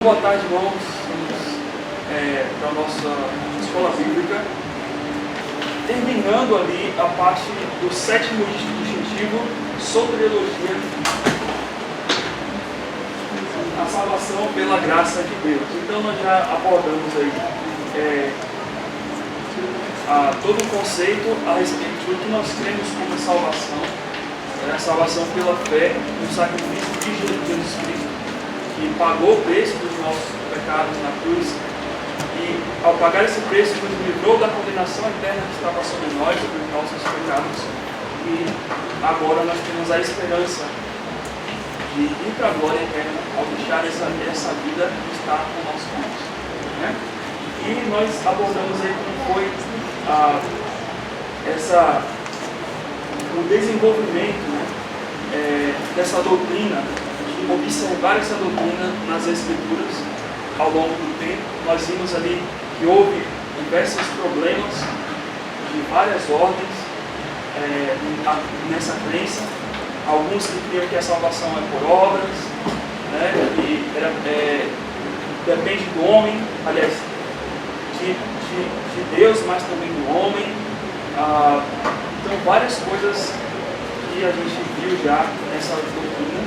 Boa tarde, irmãos. Estamos para a nossa escola bíblica, terminando ali a parte do sétimo distintivo, soteriologia, a salvação pela graça de Deus. Então nós já abordamos aí todo o conceito a respeito do que nós cremos como salvação, a salvação pela fé no sacrifício de Jesus Cristo, que pagou o preço dos nossos pecados na cruz, e ao pagar esse preço nos livrou da condenação eterna que estava sobre nós, sobre os nossos pecados, e agora nós temos a esperança de ir para a glória eterna ao deixar essa vida que está com nós juntos, né? E nós abordamos aí como foi o desenvolvimento, né, dessa doutrina, de observar essa doutrina nas Escrituras ao longo do tempo. Nós vimos ali que houve diversos problemas de várias ordens nessa crença. Alguns que criam que a salvação é por obras, né, que depende do homem, aliás, de Deus, mas também do homem. Então, várias coisas que a gente viu já nessa doutrina,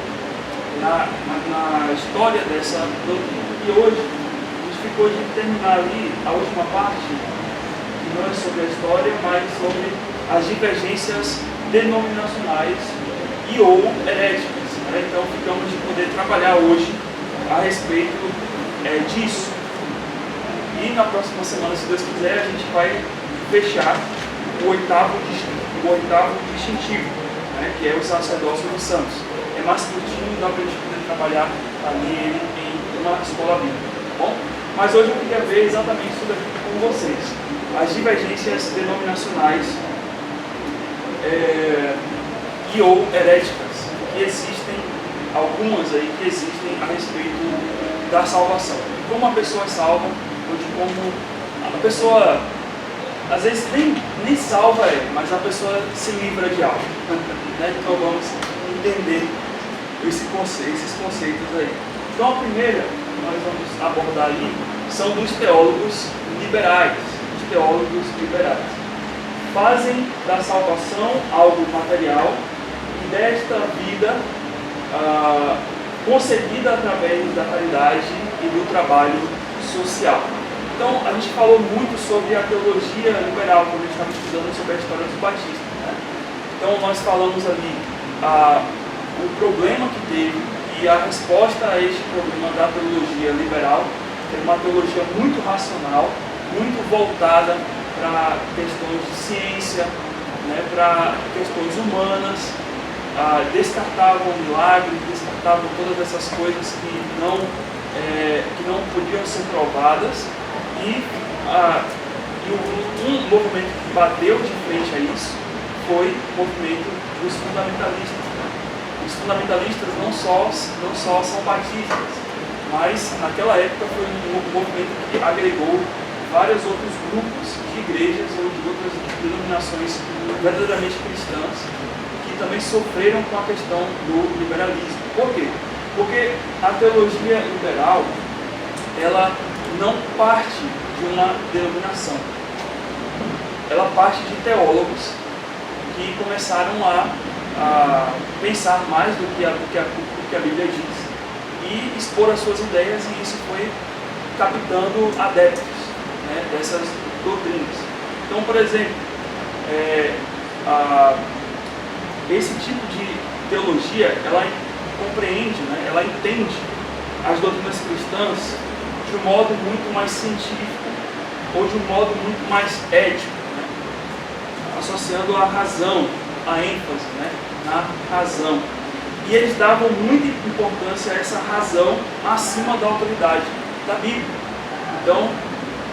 na história dessa doutrina. E hoje, a gente ficou de terminar ali a última parte, que não é sobre a história, mas sobre as divergências denominacionais e ou heréticas, né? Então, ficamos de poder trabalhar hoje a respeito disso. E na próxima semana, se Deus quiser, a gente vai fechar o oitavo distintivo, né, que é o sacerdócio dos santos. É mais curtinho, dá para a gente poder trabalhar ali em uma escola bíblica, tá bom? Mas hoje eu queria ver exatamente isso daqui com vocês. As divergências denominacionais e ou heréticas que existem, algumas aí que existem a respeito da salvação. Como a pessoa é salva, ou de como a pessoa, às vezes nem salva mas a pessoa se livra de algo. Né? Então vamos entender esses conceitos aí. Então a primeira que nós vamos abordar ali são dos teólogos liberais. Os teólogos liberais fazem da salvação algo material e desta vida concedida através da caridade e do trabalho social. Então, a gente falou muito sobre a teologia liberal quando a gente estava estudando sobre a história dos batistas, né? Então, nós falamos ali o problema que teve e a resposta a este problema da teologia liberal, que é uma teologia muito racional, muito voltada para questões de ciência, né, para questões humanas, descartavam milagres, descartavam todas essas coisas que não podiam ser provadas. E um movimento que bateu de frente a isso foi o movimento dos fundamentalistas. Os fundamentalistas não só são batistas, mas naquela época foi um movimento que agregou vários outros grupos de igrejas ou de outras denominações verdadeiramente cristãs que também sofreram com a questão do liberalismo. Por quê? Porque a teologia liberal, ela não parte de uma denominação. Ela parte de teólogos que começaram a pensar mais do que a Bíblia diz e expor as suas ideias, e isso foi captando adeptos, né, dessas doutrinas. Então, por exemplo, esse tipo de teologia, ela compreende, né, ela entende as doutrinas cristãs de um modo muito mais científico ou de um modo muito mais ético, né? Associando a razão, a ênfase, né, na razão. E eles davam muita importância a essa razão acima da autoridade da Bíblia. Então,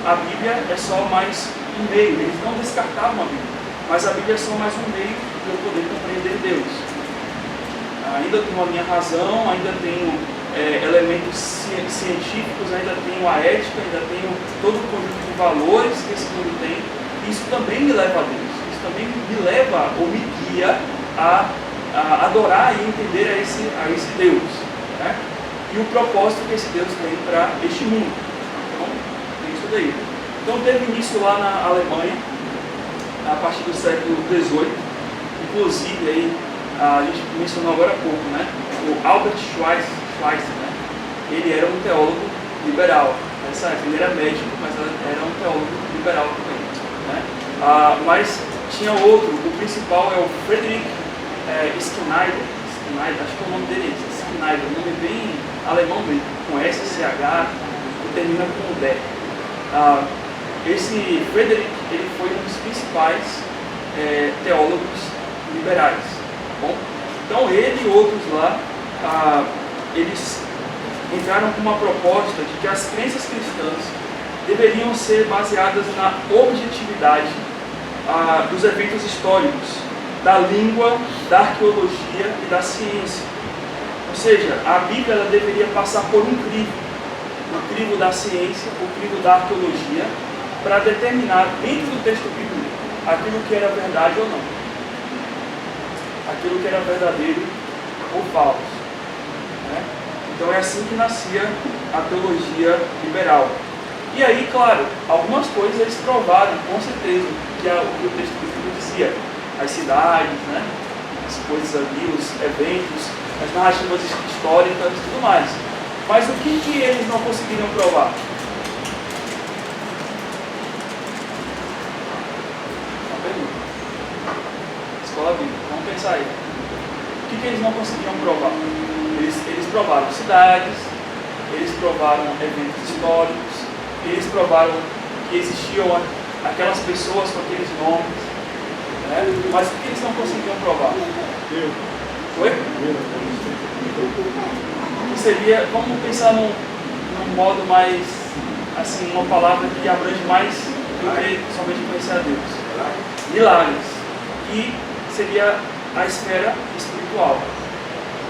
a Bíblia é só mais um meio. Eles não descartavam a Bíblia, mas a Bíblia é só mais um meio para eu poder compreender Deus. Ainda tenho a minha razão, ainda tenho elementos científicos, ainda tenho a ética, ainda tenho todo o conjunto de valores que esse mundo tem. Isso também me leva a Deus. Isso também me leva ou me guia a adorar e entender a esse Deus, né? e o propósito que esse Deus tem para este mundo. Então, tem isso daí. Então, teve início lá na Alemanha, a partir do século XVIII. Inclusive, aí, a gente mencionou agora há pouco, né? O Albert Schweitzer, né? Ele era um teólogo liberal. Nessa época, ele era médico, mas era um teólogo liberal também, né? Mas tinha outro, o principal é o Friedrich Schneider, acho que é o nome dele, Schneider, um nome bem alemão mesmo, com SCH e termina com D. Esse Friedrich, ele foi um dos principais teólogos liberais, tá bom? Então ele e outros lá, eles entraram com uma proposta de que as crenças cristãs deveriam ser baseadas na objetividade dos eventos históricos, da língua, da arqueologia e da ciência. Ou seja, a Bíblia ela deveria passar por um crivo, o crivo da ciência, o crivo da arqueologia, para determinar dentro do texto bíblico aquilo que era verdade ou não, aquilo que era verdadeiro ou falso, né? Então é assim que nascia a teologia liberal. E aí, claro, algumas coisas eles provaram, com certeza, que o que o texto bíblico dizia. As cidades, né? As coisas ali, os eventos, as narrativas históricas e tudo mais. Mas o que eles não conseguiram provar? Uma pergunta. Escola bíblica, vamos pensar aí. O que eles não conseguiram provar? Eles provaram cidades, eles provaram eventos históricos, eles provaram que existiam aquelas pessoas com aqueles nomes, né? Mas o que eles não conseguiram provar? Oi? Que seria, vamos pensar num modo mais, assim, uma palavra que abrange mais do que somente conhecer a Deus. Milagres, que seria a esfera espiritual.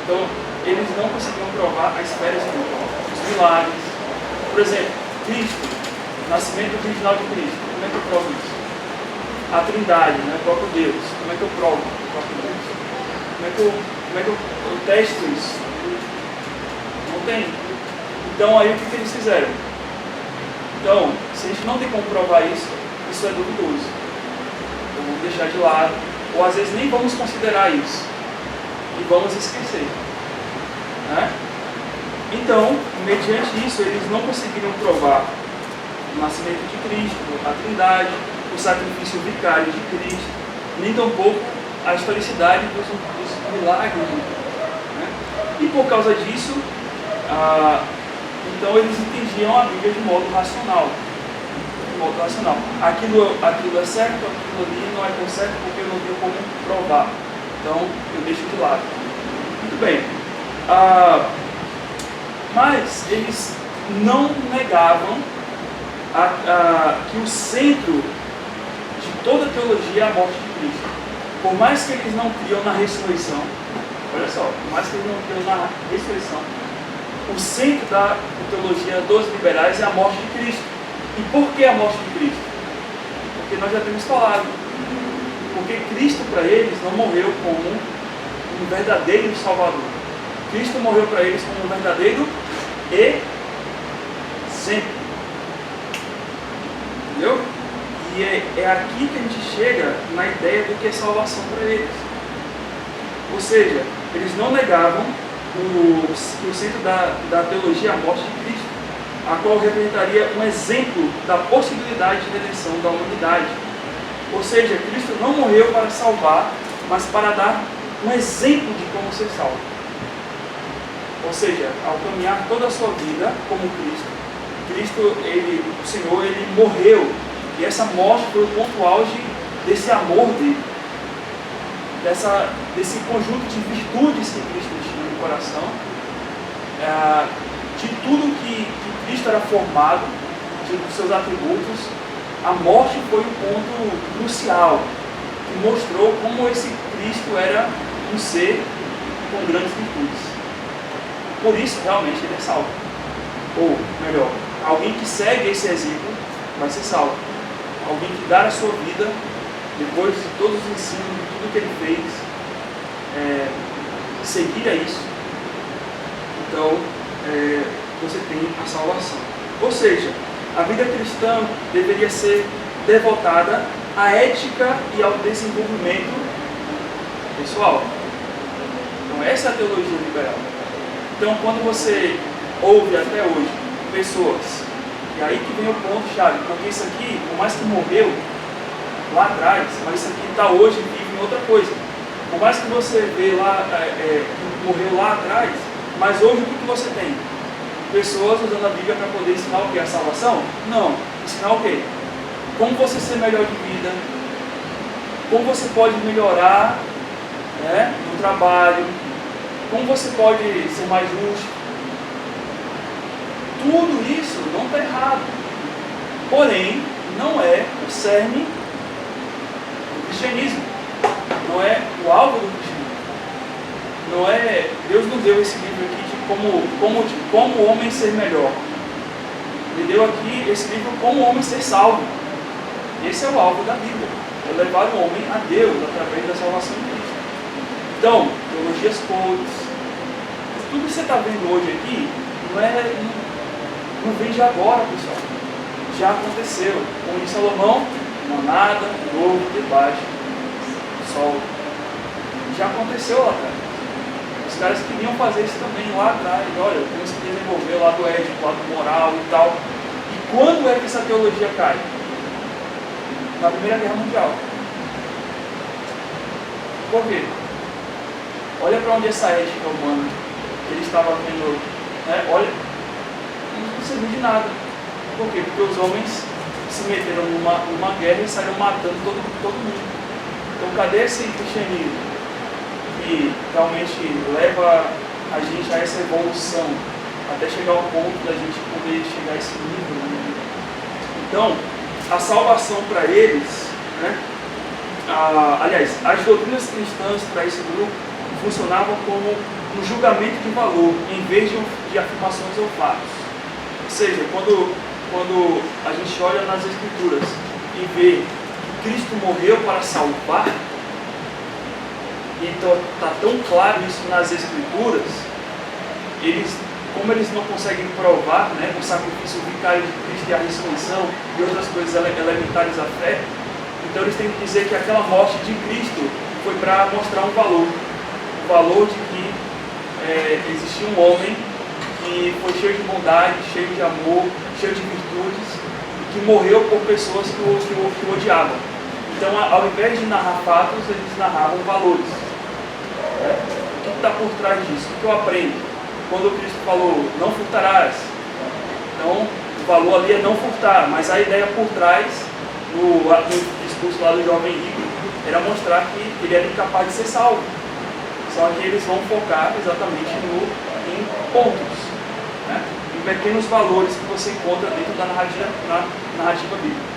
Então, eles não conseguiram provar a esfera espiritual. Os milagres, por exemplo, Cristo, o nascimento original de Cristo, como é que eu provo isso? A Trindade, né, o próprio Deus, como é que eu provo o próprio Deus? Como é que eu testo isso? Não tem. Então aí o que eles fizeram? Então, se a gente não tem como provar isso, isso é duvidoso. Então vamos deixar de lado, ou às vezes nem vamos considerar isso, e vamos esquecer, né? Então, mediante isso, eles não conseguiram provar o nascimento de Cristo, a Trindade, o sacrifício vicário de Cristo, nem tampouco a historicidade dos milagres de Cristo, né? E por causa disso, então eles entendiam a Bíblia de modo racional. Aquilo é certo, aquilo ali não é tão certo porque eu não tenho como provar. Então eu deixo de lado. Muito bem. Mas eles não negavam que o centro de toda a teologia é a morte de Cristo. Por mais que eles não criam na ressurreição, olha só, por mais que eles não criam na ressurreição, o centro da teologia dos liberais é a morte de Cristo. E por que a morte de Cristo? Porque nós já temos falado. Porque Cristo para eles não morreu como um verdadeiro Salvador. Cristo morreu para eles como um verdadeiro exemplo. Entendeu? E é aqui que a gente chega na ideia do que é salvação para eles. Ou seja, eles não negavam que o centro da teologia é a morte de Cristo, a qual representaria um exemplo da possibilidade de redenção da humanidade. Ou seja, Cristo não morreu para salvar, mas para dar um exemplo de como ser salvo. Ou seja, ao caminhar toda a sua vida como Cristo, o Senhor, ele morreu. E essa morte foi o ponto auge desse amor dele, desse conjunto de virtudes que Cristo tinha no coração, de tudo que Cristo era formado, dos seus atributos. A morte foi o ponto crucial, que mostrou como esse Cristo era um ser com grandes virtudes. Por isso, realmente, ele é salvo. Ou, melhor, alguém que segue esse exemplo vai ser salvo. Alguém que dá a sua vida, depois de todos os ensinos, de tudo que ele fez, seguir a isso. Então, você tem a salvação. Ou seja, a vida cristã deveria ser devotada à ética e ao desenvolvimento pessoal. Então essa é a teologia liberal. Então quando você ouve até hoje pessoas, e aí que vem o ponto-chave, porque isso aqui, por mais que morreu lá atrás, mas isso aqui está hoje vivo em outra coisa. Por mais que você vê lá, morreu lá atrás, mas hoje o que você tem? Pessoas usando a Bíblia para poder ensinar o que? A salvação? Não. Ensinar o quê? Como você ser melhor de vida, como você pode melhorar, né, no trabalho, como você pode ser mais justo. Tudo isso não está errado. Porém, não é o cerne do cristianismo. Não é o alvo do cristianismo. Não é... Deus nos deu esse livro aqui de como o homem ser melhor. Ele deu aqui esse livro como o homem ser salvo. Esse é o alvo da Bíblia. É levar o homem a Deus através da salvação de Cristo. Então, teologias coaches, tudo que você está vendo hoje aqui não vem de agora, pessoal. Já aconteceu. Como disse Salomão, não há nada novo debaixo do sol. Já aconteceu lá atrás. Os caras queriam fazer isso também lá atrás. Olha, temos que desenvolver o lado ético, o lado moral e tal. E quando é que essa teologia cai? Na Primeira Guerra Mundial. Por quê? Olha para onde essa ética humana que ele estava vendo, né? Olha, não serviu de nada. Por quê? Porque os homens se meteram numa guerra e saíram matando todo mundo. Então cadê esse cristianismo que realmente leva a gente a essa evolução, até chegar ao ponto da gente poder chegar a esse nível, né? Então, a salvação para eles, né? Aliás, as doutrinas cristãs para esse grupo funcionavam como um julgamento de valor, em vez de afirmações ou fatos. Ou seja, quando a gente olha nas Escrituras e vê que Cristo morreu para salvar, então está tão claro isso nas Escrituras, como eles não conseguem provar, né, o sacrifício vicário de Cristo e a ressurreição e outras coisas elementares à fé, então eles têm que dizer que aquela morte de Cristo foi para mostrar um valor. O valor de que existia um homem que foi cheio de bondade, cheio de amor, cheio de virtudes, que morreu por pessoas que o odiavam. Então, ao invés de narrar fatos, eles narravam valores. O que está por trás disso? O que eu aprendo? Quando Cristo falou, não furtarás, então o valor ali é não furtar, mas a ideia por trás, no discurso lá do jovem rico, era mostrar que ele era incapaz de ser salvo. Só que eles vão focar exatamente em pontos, né? Em pequenos valores que você encontra dentro da narrativa bíblica.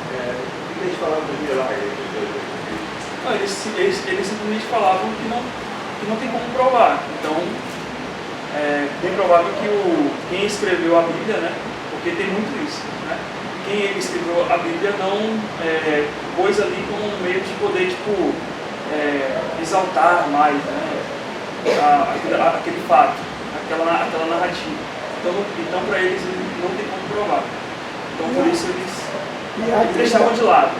O que eles falavam de milagre? Não, eles simplesmente falavam que não tem como provar. Então, é bem provável que quem escreveu a Bíblia, né? Porque tem muito isso, né? Quem escreveu a Bíblia não pôs ali como um meio de poder, exaltar mais, né, aquele fato, aquela narrativa. Então para eles não tem como provar. Então por isso eles deixavam de lado.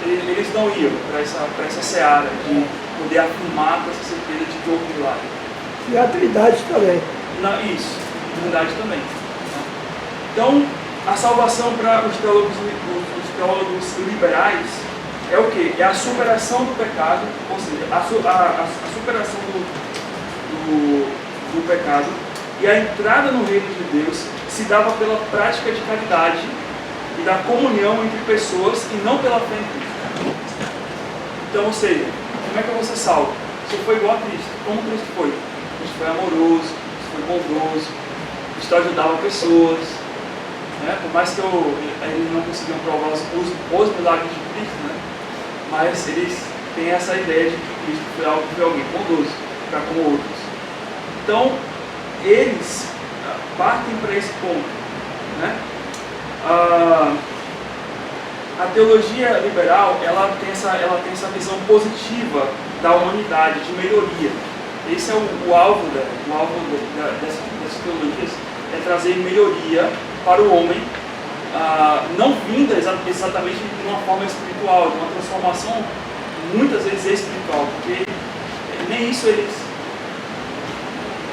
Eles não iam para essa seara de poder afirmar com essa certeza de que houve milagre. E a Trindade também. Isso, a Trindade também. Então, a salvação para os teólogos liberais é o quê? É a superação do pecado, ou seja, a superação do pecado e a entrada no reino de Deus se dava pela prática de caridade e da comunhão entre pessoas e não pela fé em Cristo. Então, ou seja, como é que eu vou ser salvo? Se eu for igual a Cristo, como Cristo foi? Cristo foi amoroso, Cristo foi bondoso, Cristo ajudava pessoas, né? Por mais que eles não conseguiam provar os milagres de Cristo, né? Mas eles têm essa ideia de que Cristo foi alguém bondoso para com outros. Então, eles partem para esse ponto, né? A teologia liberal ela tem essa visão positiva da humanidade, de melhoria. Esse é o alvo dessas teologias, é trazer melhoria para o homem, não vinda exatamente de uma forma espiritual, de uma transformação muitas vezes espiritual, porque nem isso eles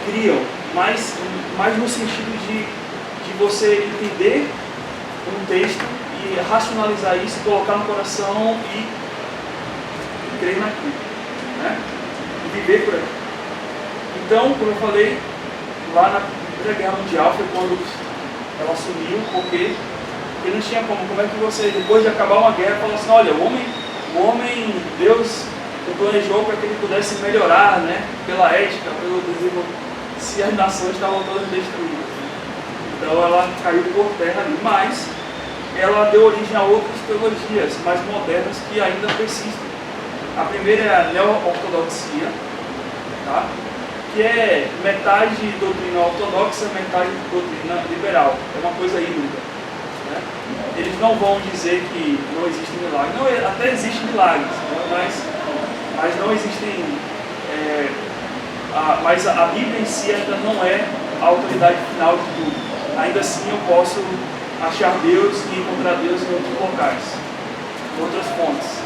criam, mas no sentido de você entender um texto e racionalizar isso, colocar no coração e crer naquilo, né? E viver por aí. Então, como eu falei, lá na Primeira Guerra Mundial foi quando ela sumiu, porque não tinha como é que você, depois de acabar uma guerra, fala assim, olha, o homem, Deus planejou para que ele pudesse melhorar, né, pela ética, pelo desenvolvimento, se as nações estavam todas destruídas. Então ela caiu por terra ali, mas ela deu origem a outras teologias mais modernas que ainda persistem. A primeira é a neo-ortodoxia, tá? Que é metade doutrina ortodoxa, metade doutrina liberal. É uma coisa híbrida, né? Eles não vão dizer que não existem milagres. Não, até existem milagres, né? mas não existem... mas a Bíblia em si ainda não é a autoridade final de tudo. Ainda assim eu posso achar Deus e encontrar Deus em outros locais, em outras fontes.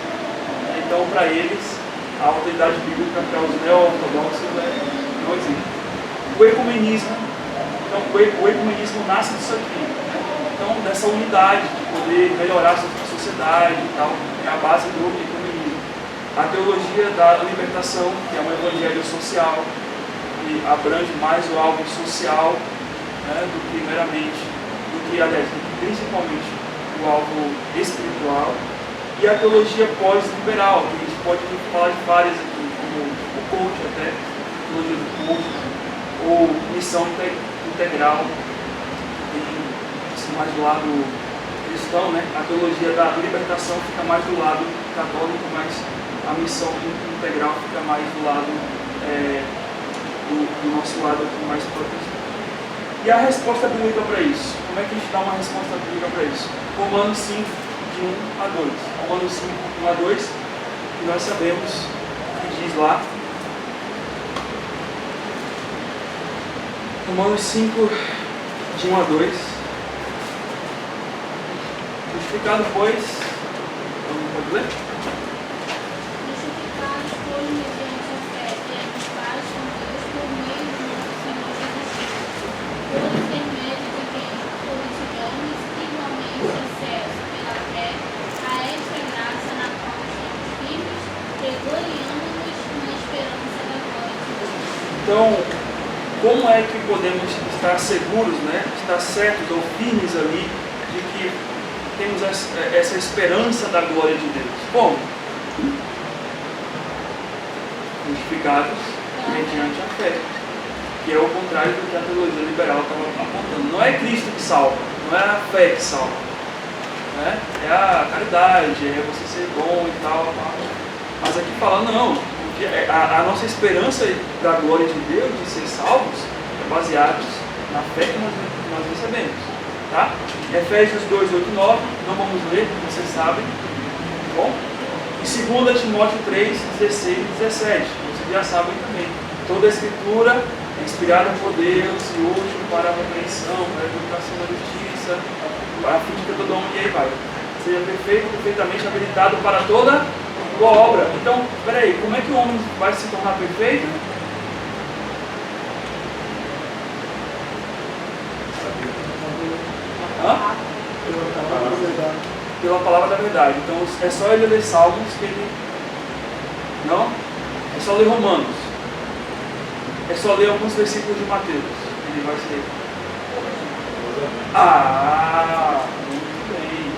Então, para eles, a autoridade bíblica para os neo-ortodoxos não existe. O ecumenismo, então, o ecumenismo nasce disso aqui, né? Então, dessa unidade de poder melhorar a sociedade e tal, é a base do ecumenismo. A teologia da libertação, que é um evangelho social, que abrange mais o alvo social, né, do que meramente, principalmente o alvo espiritual. E a teologia pós-liberal, que a gente pode falar de várias aqui, como o coach até, teologia do coach, ou missão integral, que tem isso mais do lado cristão, né? A teologia da libertação fica mais do lado católico, mas a missão integral fica mais do lado do nosso lado aqui mais protestante. E a resposta bíblica para isso? Como é que a gente dá uma resposta bíblica para isso? Romanos 5, de 1 a 2. Romanos 5, 1 a 2, que nós sabemos que diz lá. Romanos 5, de 1 a 2. Justificado, pois. Vamos pode ler? Justificados, pois, mediante a fé, temos paz com Deus por meio do nosso Senhor Jesus Cristo, por intermédio de quem obtivemos igualmente acesso pela fé a esta graça na qual estamos firmes, gloriando-nos na esperança da glória de Deus. Então, como é que podemos estar seguros, né? Estar certos ou firmes ali de que temos essa esperança da glória de Deus? Como? Justificados mediante a fé, que é o contrário do que a teologia liberal estava apontando. Não é Cristo que salva, não é a fé que salva, né? É a caridade, é você ser bom e tal. Mas aqui fala, não, a nossa esperança da glória de Deus, de ser salvos, é baseada na fé que nós recebemos. Tá? Efésios 2, 8 e 9, não vamos ler, vocês sabem. Bom? E 2 Timóteo 3, 16 e 17, vocês já sabem também. Toda a escritura é inspirada por Deus e útil para a repreensão, para a educação da justiça, a fim de que todo homem, e aí vai, seja perfeito, perfeitamente habilitado para toda boa obra. Então, peraí, como é que o homem vai se tornar perfeito? Pela palavra da verdade. Então é só ele ler Salmos que ele... Não? É só ler Romanos. É só ler alguns versículos de Mateus. Ele vai ser... Muito bem.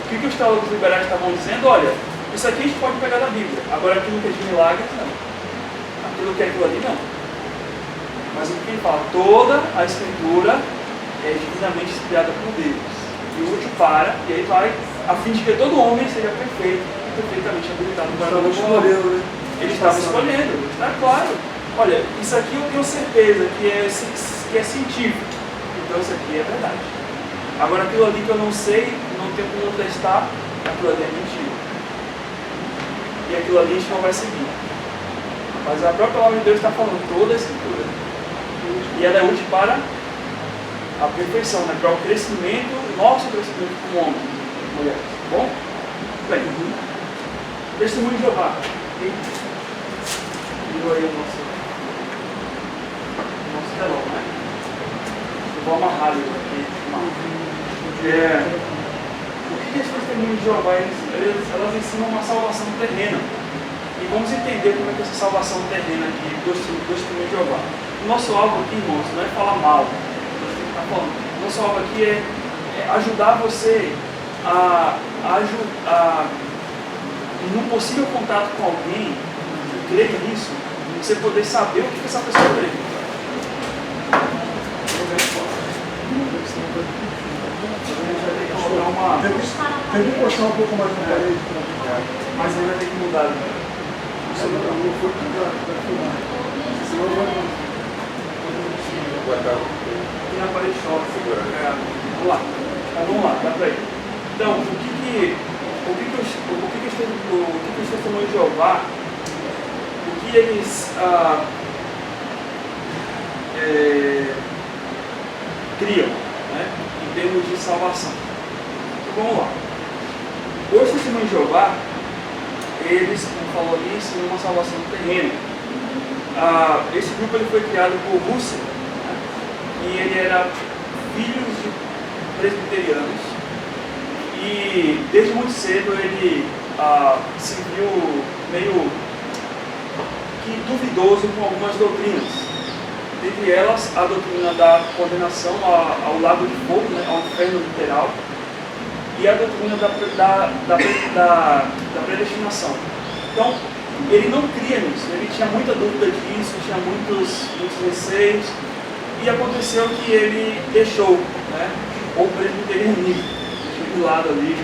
O que os teólogos liberais estavam dizendo? Olha, isso aqui a gente pode pegar da Bíblia. Agora aquilo que é de milagres, não. Aquilo que é aquilo ali, não. Mas o que ele fala? Toda a Escritura é divinamente inspirada por Deus e útil para, e aí vai, a fim de que todo homem seja perfeito e perfeitamente habilitado para o escolhendo, né? Ele estava escolhendo, está claro. Olha, isso aqui eu tenho certeza que é científico, então isso aqui é verdade. Agora aquilo ali que eu não sei, não tenho como testar, aquilo ali é mentira. E aquilo ali a gente não vai seguir. Mas a própria palavra de Deus está falando toda a Escritura. E ela é útil para a perfeição, né? Para o crescimento, nosso crescimento como homem, mulher. Tá bom? Bem, testemunho de Jeová. Virou aí o nosso telão, né? Eu vou amarrar ele aqui. O que esse testemunho de Jeová, elas ensinam uma salvação terrena. E vamos entender como é que essa salvação terrena aqui do testemunho de Jeová. O nosso alvo aqui, irmãos, não é falar mal. O nosso alvo aqui é ajudar você num possível contato com alguém que crê nisso, você poder saber o que essa pessoa crê. Tem que postar um pouco mais na parede. Mas ele vai ter que mudar. Não foi cuidado, vai filmar. Senão vai dar. E na parede chove. Vamos lá. Vamos lá, dá pra ir. Então, o que os testemunhos de Jeová, o que eles criam, né, em termos de salvação. Então, vamos lá. Os testemunhos de Jeová, eles, como falou ali, ensinam uma salvação terrena. Esse grupo ele foi criado por Russell, né, e ele era filho de presbiterianos. E desde muito cedo ele se viu meio que duvidoso com algumas doutrinas. Dentre elas, a doutrina da condenação ao lago de fogo, né, ao inferno literal, e a doutrina da predestinação. Então, ele não cria nisso, ele tinha muita dúvida disso, tinha muitos receios, e aconteceu que ele deixou, né, o presbiterianismo de lado ali,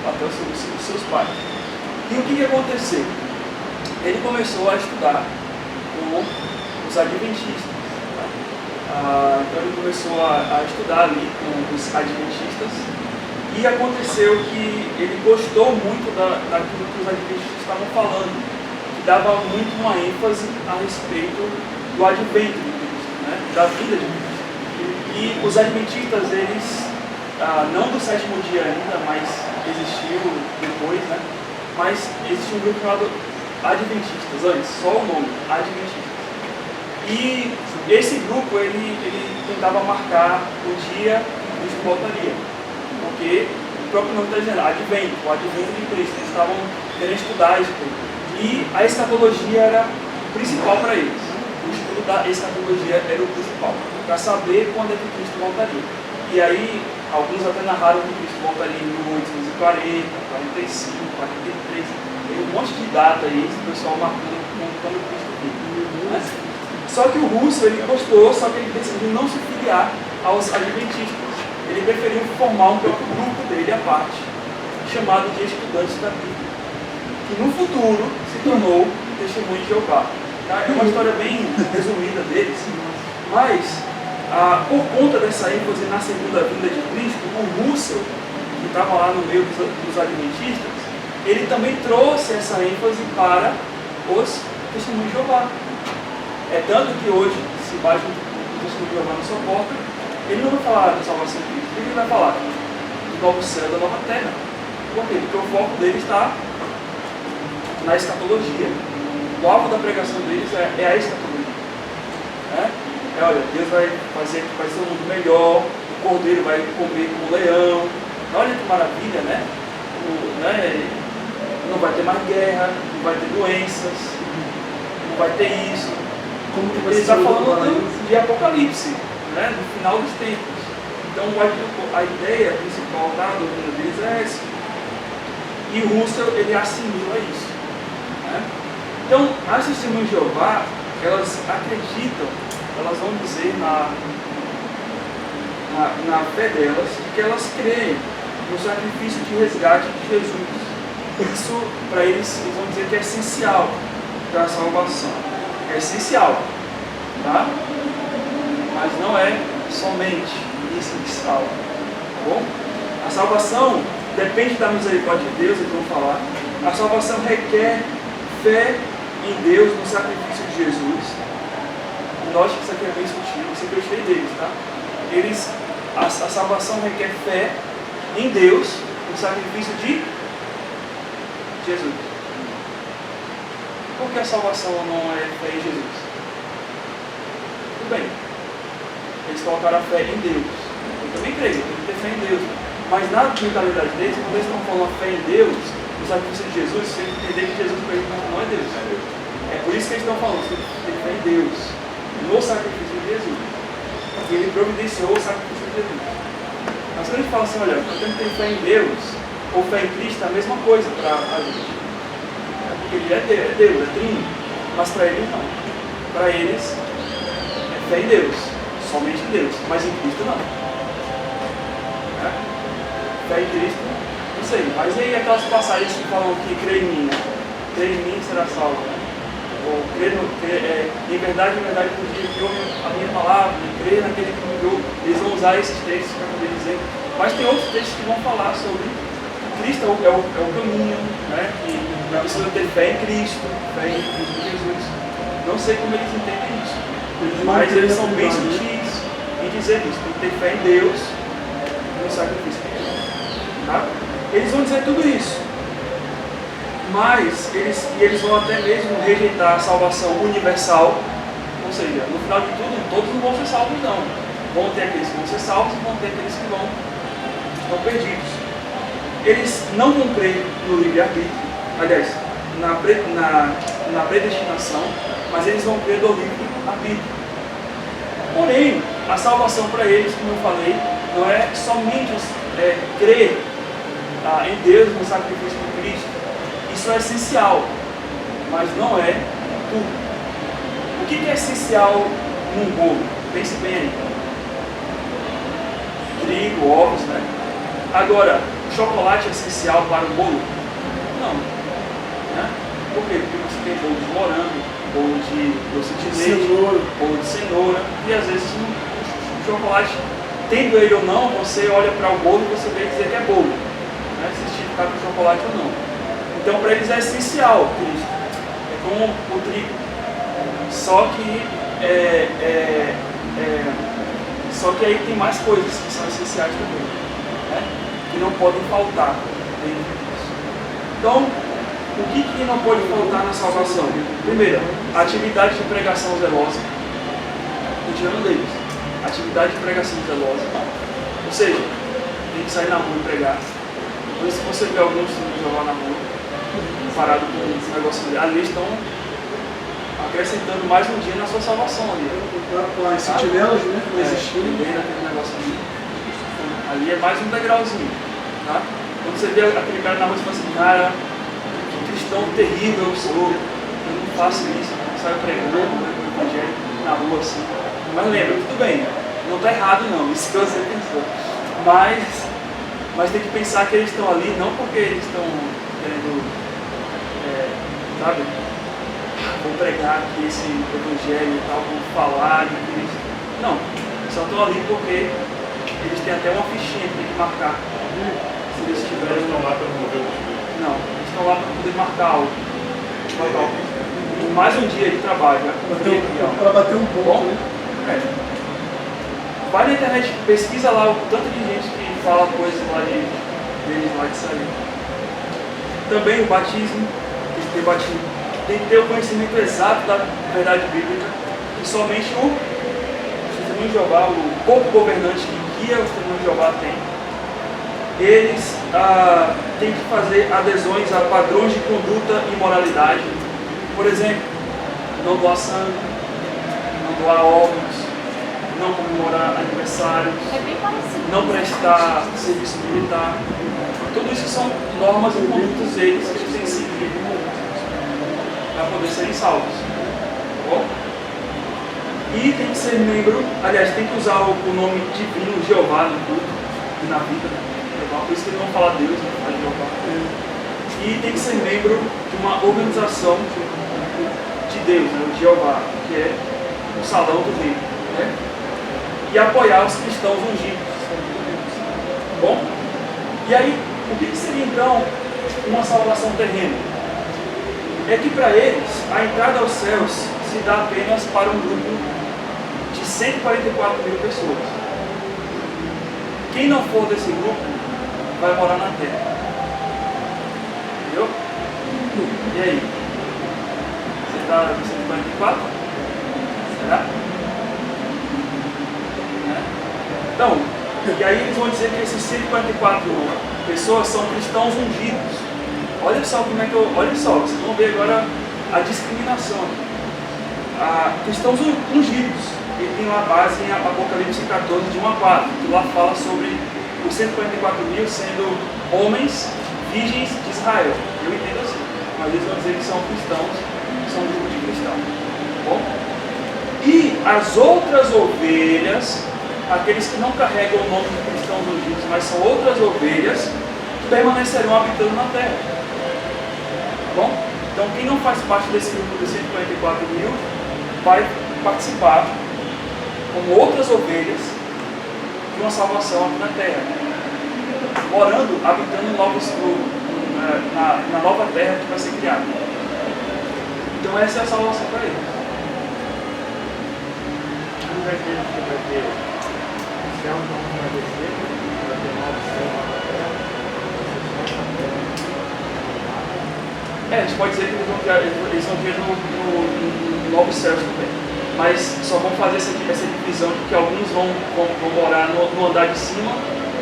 até os seus pais. E o que aconteceu? Ele começou a estudar com os adventistas. Então ele começou a estudar ali com os adventistas, e aconteceu que ele gostou muito daquilo que os adventistas estavam falando, que dava muito uma ênfase a respeito do advento de Cristo, né? Da vida de Cristo. E os adventistas, eles não do sétimo dia ainda, mas existiu depois, né? Mas existiu um grupo chamado Adventistas, antes, só o nome, Adventistas. E esse grupo, ele tentava marcar o dia que Cristo voltaria, porque o próprio nome está dizendo, advento, o advento de Cristo. Eles estavam querendo estudar isso. E a escatologia era principal para eles. O estudo da escatologia era o principal, para saber quando é que Cristo voltaria. E aí, alguns até narraram que Cristo voltaria em 1840, 45, 43, tem um monte de data aí, o pessoal marcando quando Cristo vive. Né? Só que o Russo, ele gostou, só que ele decidiu não se filiar aos adventistas. Ele preferiu formar um próprio grupo dele à parte, chamado de Estudantes da Bíblia, que no futuro se tornou Testemunho de Jeová. Tá? É uma história bem resumida deles, mas por conta dessa ênfase na segunda vinda de Cristo, o Russell, que estava lá no meio dos adventistas, ele também trouxe essa ênfase para os Testemunhos de Jeová. É tanto que hoje, se bate um Testemunho de Jeová na sua porta, ele não vai falar da salvação de Cristo, ele vai falar do novo céu e da nova terra. Por quê? Porque o foco dele está na escatologia. O alvo da pregação deles é a escatologia. Né? Olha, Deus vai fazer que vai ser um mundo melhor, o cordeiro vai comer como um leão. Olha que maravilha, né? Não vai ter mais guerra, não vai ter doenças, não vai ter isso. Como que vai Ele ser está falando de Apocalipse, né? No final dos tempos. Então a ideia principal da doutrina deles é essa. E Russell, ele assimila isso. Né? Então, as testemunhas de Jeová, elas acreditam, elas vão dizer na fé delas, que elas creem no sacrifício de resgate de Jesus. Isso, para eles vão dizer que é essencial para a salvação. É essencial, tá? Mas não é somente isso que salva, tá bom? A salvação depende da misericórdia de Deus, eles vão falar. A salvação requer fé em Deus, no sacrifício de Jesus. E note que isso aqui é bem sutil, isso aqui eu tirei deles, tá? A salvação requer fé em Deus, no sacrifício de Jesus. Por que a salvação não é fé em Jesus? Tudo bem, eles colocaram a fé em Deus. Eu também creio, eu tenho que ter fé em Deus. Mas na mentalidade deles, quando eles estão falando a fé em Deus, no sacrifício de Jesus, você tem que entender que Jesus para eles não é Deus. É por isso que eles estão falando, você tem que ter fé em Deus, no sacrifício de Jesus. Porque ele providenciou o sacrifício de Jesus. Mas quando a gente fala assim, olha, eu tenho que ter fé em Deus, ou fé em Cristo, é a mesma coisa para a gente. Porque ele é Deus, é trino. Mas para eles não. Para eles é fé em Deus, somente em Deus, mas em Cristo não. Fé em Cristo, não sei. Mas aí aquelas passagens que falam que crê em mim, né? Crê em mim será salvo. Né? Ou em verdade, por dia que ouve a minha palavra, crê naquele que me enviou. Eles vão usar esses textos para poder dizer. Mas tem outros textos que vão falar sobre Cristo é o caminho, né? Que precisa ter fé em Cristo, fé em Jesus. Não sei como eles entendem isso, mas eles são bem sutis em dizer isso. Tem que ter fé em Deus no sacrifício. Tá? Eles vão dizer tudo isso, mas eles vão até mesmo rejeitar a salvação universal, ou seja, no final de tudo, todos não vão ser salvos não. Vão ter aqueles que vão ser salvos e vão ter aqueles que estão perdidos. Eles não vão crer no livre-arbítrio, aliás, na predestinação, mas eles vão crer no livre-arbítrio. Porém, a salvação para eles, como eu falei, não é somente crer em Deus, no sacrifício de Cristo. Isso é essencial, mas não é tudo. O que é essencial num bolo? Pense bem aí. Trigo, ovos, né? Agora, chocolate é essencial para o bolo? Não. Né? Por quê? Porque você tem bolo de morango, bolo de doce de leite, bolo de cenoura, e às vezes o chocolate, tendo ele ou não, você olha para o bolo e você vê dizer que é bolo. Né? Se estiver com chocolate ou não. Então para eles é essencial Cristo. É como o trigo. Só que aí tem mais coisas que são essenciais também, né? Que não podem faltar dentro disso. Então, o que não pode faltar na salvação? Primeiro, a atividade de pregação zelosa. Estou tirando deles. Atividade de pregação zelosa. Ou seja, tem que sair na rua e pregar. Por isso, se você vê alguns filhos lá na rua, parado com esse negócio ali, eles estão acrescentando mais um dia na sua salvação ali. As sentinelas, né? Não existindo. Aquele negócio ali é mais um degrauzinho. Tá? Quando você vê aquele cara na rua, você fala assim, cara, que cristão terrível eu sou, eu não faço isso, eu saio pregando o evangelho na rua assim. Mas lembra, tudo bem, não está errado não, isso que você pensou. Mas tem que pensar que eles estão ali não porque eles estão querendo, sabe, vou pregar aqui esse evangelho e tal, vou falar de Cristo. Não, eles só estão ali porque eles têm até uma fichinha que tem que marcar. Se eles estiverem. Eles estão lá para promover o Espírito? Não, eles estão lá para poder marcar algo. Mais um dia de trabalho, né? Para bater um ponto, né? Vai na internet, pesquisa lá o tanto de gente que fala coisas lá deles lá de sair. Também o batismo, tem que ter o conhecimento exato da verdade bíblica, que somente o testemunho de Jeová, o corpo governante que guia o testemunho de Jeová tem. Eles têm que fazer adesões a padrões de conduta e moralidade. Por exemplo, não doar sangue, não doar órgãos, não comemorar aniversários, não prestar serviço militar. Tudo isso são normas e condutas deles que eles têm que seguir para poder serem salvos. Tá bom? E tem que ser membro, aliás, tem que usar o nome divino Jeová no culto e na vida. Por isso que eles vão falar Deus, não falar Jeová. E tem que ser membro de uma organização de Deus, né, o Jeová, que é o salão do reino. Né? E apoiar os cristãos ungidos. Bom? E aí, o que seria então uma salvação terrena? é que para eles a entrada aos céus se dá apenas para um grupo de 144 mil pessoas. Quem não for desse grupo vai morar na terra. Entendeu? E aí? Você está no 144? Será? Então, e aí eles vão dizer que esses 144 pessoas são cristãos ungidos. Olha só como é que olha só, vocês vão ver agora a discriminação. Cristãos ungidos. Ele tem uma base em Apocalipse 14, de 1 a 4, que lá fala sobre os 144 mil sendo homens virgens de Israel. Eu entendo assim, mas eles vão dizer que são cristãos, são um grupo de cristãos. Tá bom? E as outras ovelhas, aqueles que não carregam o nome de cristãos ungidos, mas são outras ovelhas, permanecerão habitando na terra. Tá bom? Então, quem não faz parte desse grupo de 144 mil vai participar como outras ovelhas de uma salvação aqui na terra, morando, habitando na nova terra que vai ser criada. Então, essa é a salvação para eles. Não vai ter, o céu não vai descer, vai ter nova céu, nova terra. A gente pode dizer que eles vão vir no novos céus também. Mas só vão fazer essa divisão, porque alguns vão morar no andar de cima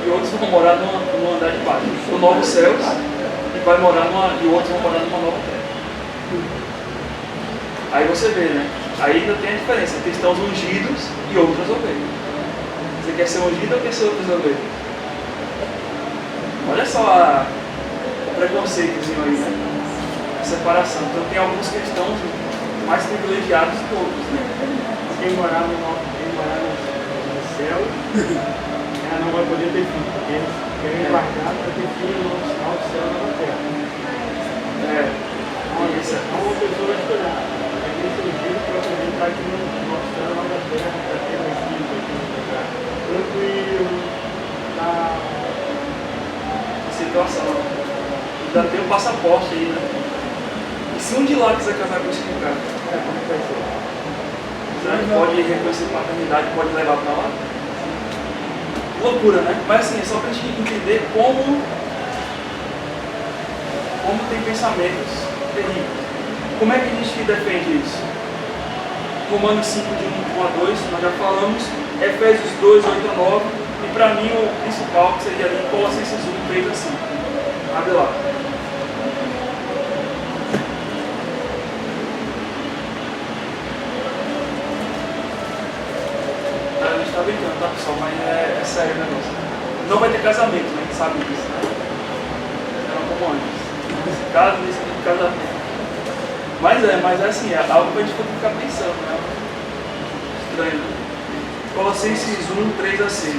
e outros vão morar no andar de baixo. No novos céus e outros vão morar numa nova terra. Aí você vê, né? Aí ainda tem a diferença, cristãos ungidos e outras ovelhas. Você quer ser ungido ou quer ser outras ovelhas? Olha só o preconceitozinho aí, né? A separação. Então tem alguns cristãos mais privilegiados que outros, né? Quem morar no céu não vai poder ter filho, porque eles querem guardar para ter filho no céu e na terra. Isso é uma pessoa vai escolher. Aquele sentido para poder estar aqui no céu e na terra, para ter mais filhos aqui no lugar. Tranquilo, situação. Já tem um passaporte aí, né? E se um de lá quiser casar com esse cara? como é que vai ser? Será que pode reconhecer paternidade, pode levar para lá? Loucura, né? Mas assim, é só para a gente entender como tem pensamentos terríveis. Como é que a gente defende isso? Romanos 5, de 1 a 2, nós já falamos. Efésios 2, 8 a 9. E para mim o principal, que seria ali Colossenses 1, 3 a 5. Abre lá. A gente está brincando, tá pessoal? Mas é sério o negócio. Não vai ter casamento, né? A gente sabe disso, né? Não como antes. Casa nesse tipo de casamento. Mas é assim, é algo para a gente ficar pensando, né? Estranho, né? Colossenses 1, 3 a 6.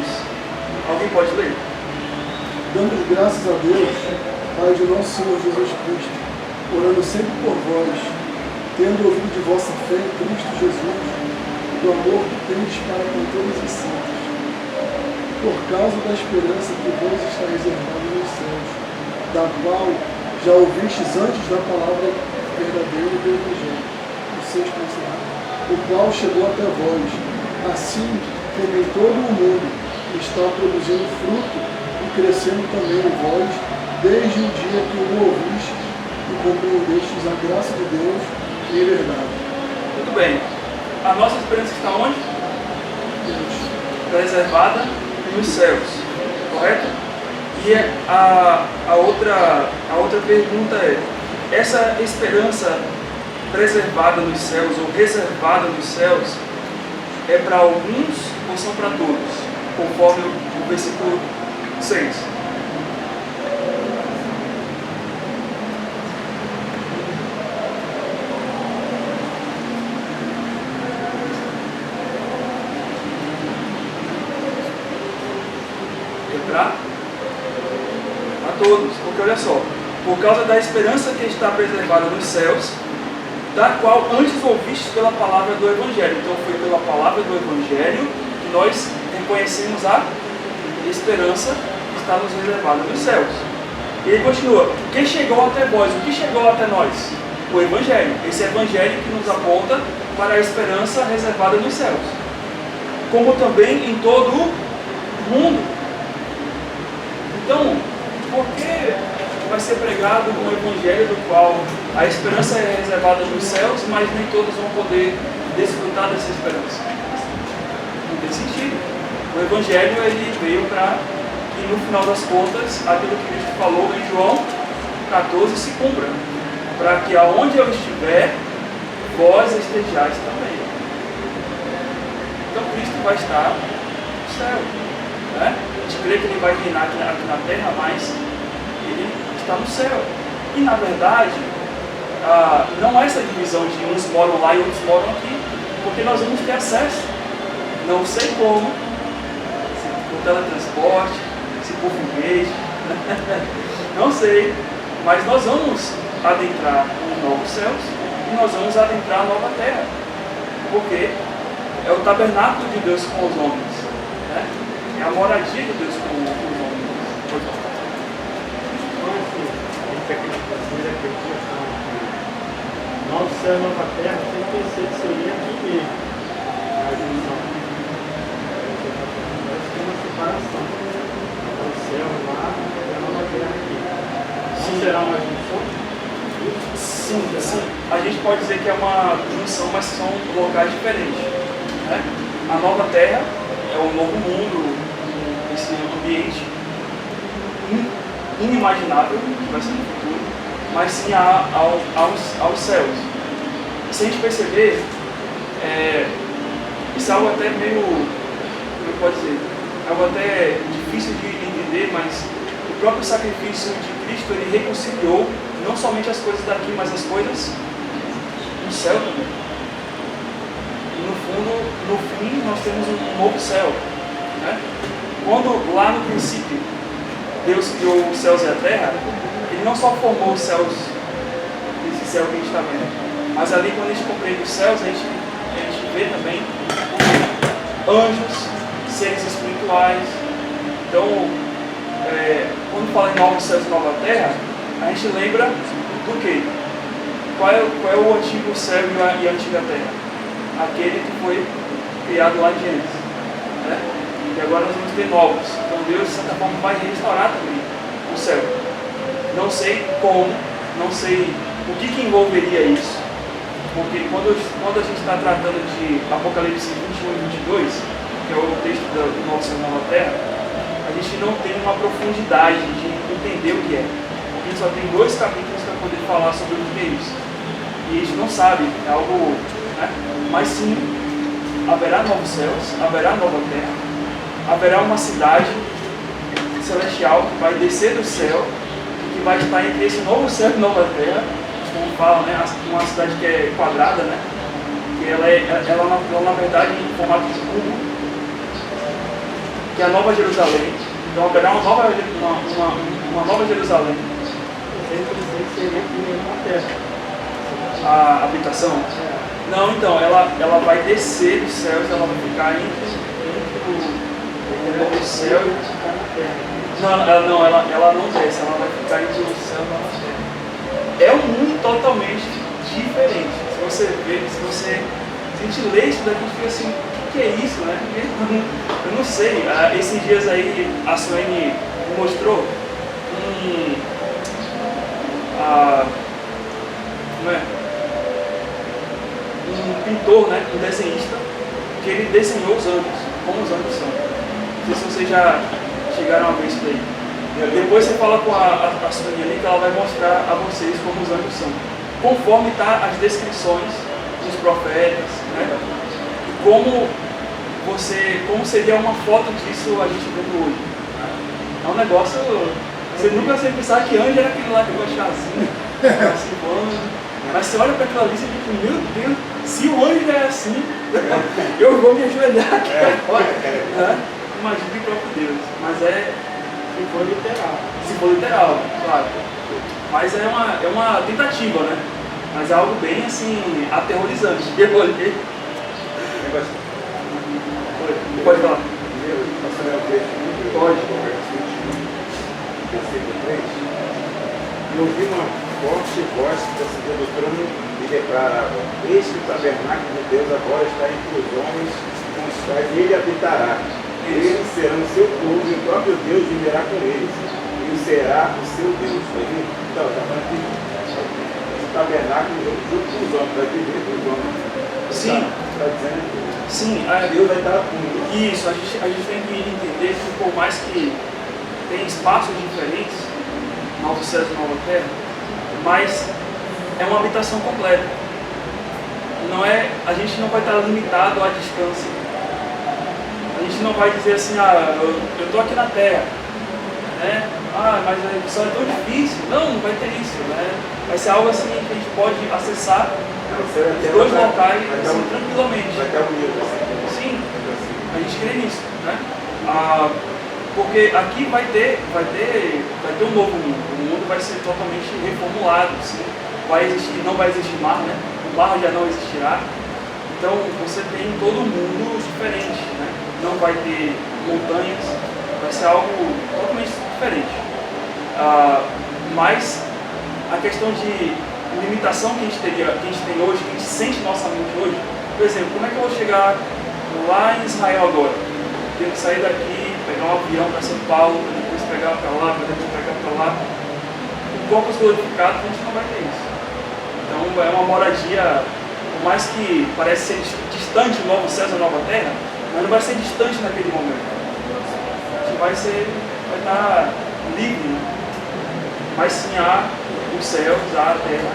Alguém pode ler? Dando graças a Deus, Pai de nosso Senhor Jesus Cristo, orando sempre por vós, tendo ouvido de vossa fé em Cristo Jesus, do amor que tendes para com todos os santos, por causa da esperança que vos está reservada nos céus, da qual já ouvistes antes da palavra verdadeira do Evangelho, o sexto ensinado, o qual chegou até vós, assim como em todo o mundo está produzindo fruto e crescendo também em vós, desde o dia que o ouvistes e compreendestes a graça de Deus em verdade. Muito bem. A nossa esperança está onde? Preservada nos céus, correto? E a outra pergunta é: essa esperança preservada nos céus ou reservada nos céus é para alguns ou são para todos? Conforme o versículo 6. Para todos, porque olha só, por causa da esperança que está preservada nos céus, da qual antes ouvistes pela palavra do Evangelho. Então foi pela palavra do Evangelho que nós reconhecemos a esperança que está nos reservada nos céus. E ele continua: quem chegou até vós? O que chegou até nós? O Evangelho. Esse Evangelho que nos aponta para a esperança reservada nos céus. Como também em todo o mundo. Então, por que vai ser pregado um Evangelho do qual a esperança é reservada nos céus, mas nem todos vão poder desfrutar dessa esperança? Não tem sentido. O Evangelho ele veio para que no final das contas aquilo que Cristo falou em João 14 se cumpra, para que aonde eu estiver, vós estejais também. Então Cristo vai estar no céu, né? A gente crê que ele vai reinar aqui na terra, mas ele está no céu. E na verdade, não é essa divisão de uns moram lá e outros moram aqui, porque nós vamos ter acesso. Não sei como, se por teletransporte, se por foguete, não sei, mas nós vamos adentrar os novos céus e nós vamos adentrar a nova terra, porque é o tabernáculo de Deus com os homens, né? É a moradia de Deus com os homens. Então, assim, a gente acredita que novo céu e nova terra, eu sempre pensei que seria aqui mesmo, na junção. Parece que tem uma separação. O céu lá e a nova terra aqui. Não será uma junção? Sim, sim. A gente pode dizer que é uma junção, mas são locais diferentes, né? A nova terra é o novo mundo, esse ambiente inimaginável que vai ser no futuro, mas sim aos céus. Se a gente perceber, isso é algo até meio, como eu posso dizer, algo até difícil de entender, mas o próprio sacrifício de Cristo, ele reconciliou não somente as coisas daqui, mas as coisas no céu também. E no fundo, no fim, nós temos um novo céu, né? Quando lá no princípio Deus criou os céus e a terra, ele não só formou os céus, esse céu que a gente está vendo, mas ali quando a gente compreende os céus, a gente vê também anjos, seres espirituais. Então, quando fala em novos céus e nova terra, a gente lembra do quê? Qual é o antigo céu e a antiga terra? Aquele que foi criado lá em Gênesis, né? E agora nós vamos ter novos. Então Deus, de certa forma, vai restaurar também o céu. Não sei como, não sei o que envolveria isso, porque quando a gente está tratando de Apocalipse 21 e 22, que é o texto do novo céu e nova terra, a gente não tem uma profundidade de entender o que é. A gente só tem 2 capítulos para poder falar sobre o que é isso. E a gente não sabe, é algo, né? Mas sim, haverá novos céus, haverá nova terra, haverá uma cidade celestial que vai descer do céu, que vai estar entre esse novo céu e nova terra, como fala, né? Uma cidade que é quadrada, né? Que ela na verdade em formato de cubo, que é a Nova Jerusalém. Então haverá uma nova Jerusalém. Seria aqui na terra. A habitação? Não, então, ela vai descer dos céus, ela vai ficar entre o novo céu e ficar na terra. Não, ela não desce, ela vai ficar entre o céu e a terra. É um mundo totalmente diferente. Se você ver, se a gente lê isso daqui, a gente fica assim, o que é isso, né? Eu não sei. Esses dias aí a Suene mostrou um pintor, né, um desenhista, que ele desenhou os anjos, como os anjos são. Não sei se vocês já chegaram a ver isso daí. Depois você fala com a Suene ali, que ela vai mostrar a vocês como os anjos são. Conforme tá as descrições dos profetas, né? E como seria uma foto disso a gente vendo hoje. É um negócio. Você nunca vai pensar que anjo era aquele lá que eu achava assim, mas você olha para aquilo ali e você fica, meu Deus, se o anjo é assim, eu vou me ajoelhar aqui agora. Imagina o próprio Deus. Mas Se for literal. Se for literal, claro. Mas é uma tentativa, né? Mas é algo bem assim, aterrorizante. Eu olhei. Pode falar. Pode. E ouvi uma forte voz se acender do trono e declarava: Este tabernáculo de Deus agora está entre os homens com os quais ele habitará. Eles serão seu povo e o próprio Deus viverá com eles. E será o seu Deus. Então, está falando que esse tabernáculo junto com os homens, vai viver com os homens. Sim. Está dizendo que Sim, Deus vai estar com eles. isso, a gente tem que entender que por mais que tem espaços diferentes, Novos Céus e Nova Terra, mas é uma habitação completa. Não é, a gente não vai estar limitado à distância. A gente não vai dizer assim, eu estou aqui na Terra, né? Mas a missão é tão difícil. Não vai ter isso, né? Vai ser algo assim que a gente pode acessar os dois locais assim, tranquilamente. Vai estar unido assim. Sim, a gente crê nisso, né? Porque aqui vai ter um novo mundo. O mundo vai ser totalmente reformulado, sim. Não vai existir mar, né? O mar já não existirá. Então você tem todo mundo diferente, né? Não vai ter montanhas, vai ser algo totalmente diferente. Mas a questão de limitação que a gente tem hoje, que a gente sente na nossa mente hoje, por exemplo, como é que eu vou chegar lá em Israel agora? Tenho que sair daqui, pegar um avião para São Paulo, para depois pegar para lá, para depois pegar para lá. Com corpos glorificados a gente não vai ter isso. Então é uma moradia, por mais que parece ser distante o novo céu e a nova terra, mas não vai ser distante naquele momento. A gente vai estar livre, né? Mas sim há os céus, há a terra.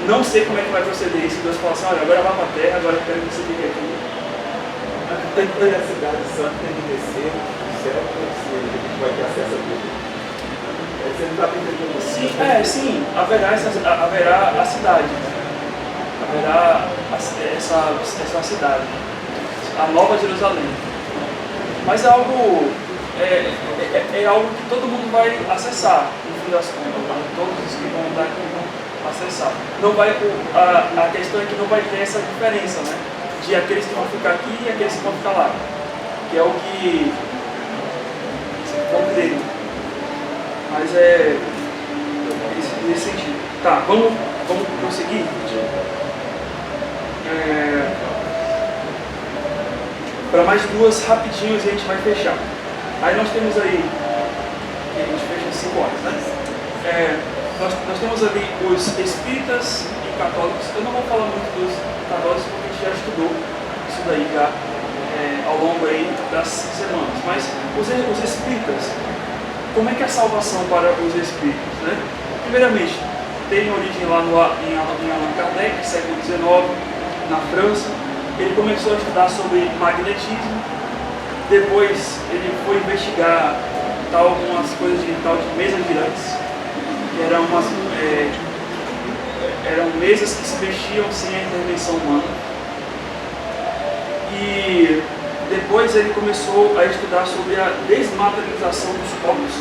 Não sei como é que vai proceder isso. Deus fala assim, olha, agora vai para a terra, agora eu quero que você fique aqui. Tem que ter a cidade santa, tem que descer o céu, a gente vai ter acesso a tudo. Você não está entendendo? Sim, haverá a cidade. Haverá essa cidade. A Nova Jerusalém. Mas é algo que todo mundo vai acessar, no fim das contas. Né? Todos os que vão estar aqui vão acessar. Não vai, a questão é que não vai ter essa diferença, né? De aqueles que vão ficar aqui e aqueles que vão ficar lá. Que é o que vão crer. Mas é nesse sentido. Tá, vamos prosseguir? Para mais duas rapidinhos e a gente vai fechar. Aí nós temos aí, a gente fecha em 5 horas, né? Nós temos ali os espíritas e católicos. Eu não vou falar muito dos católicos porque a gente já estudou isso daí já ao longo aí das semanas. Mas os espíritas, como é que é a salvação para os espíritos, né? Primeiramente, tem origem lá em Allan Kardec, século XIX, na França. Ele começou a estudar sobre magnetismo. Depois ele foi investigar algumas coisas de mesas girantes, que eram mesas que se mexiam sem a intervenção humana. E depois ele começou a estudar sobre a desmaterialização dos corpos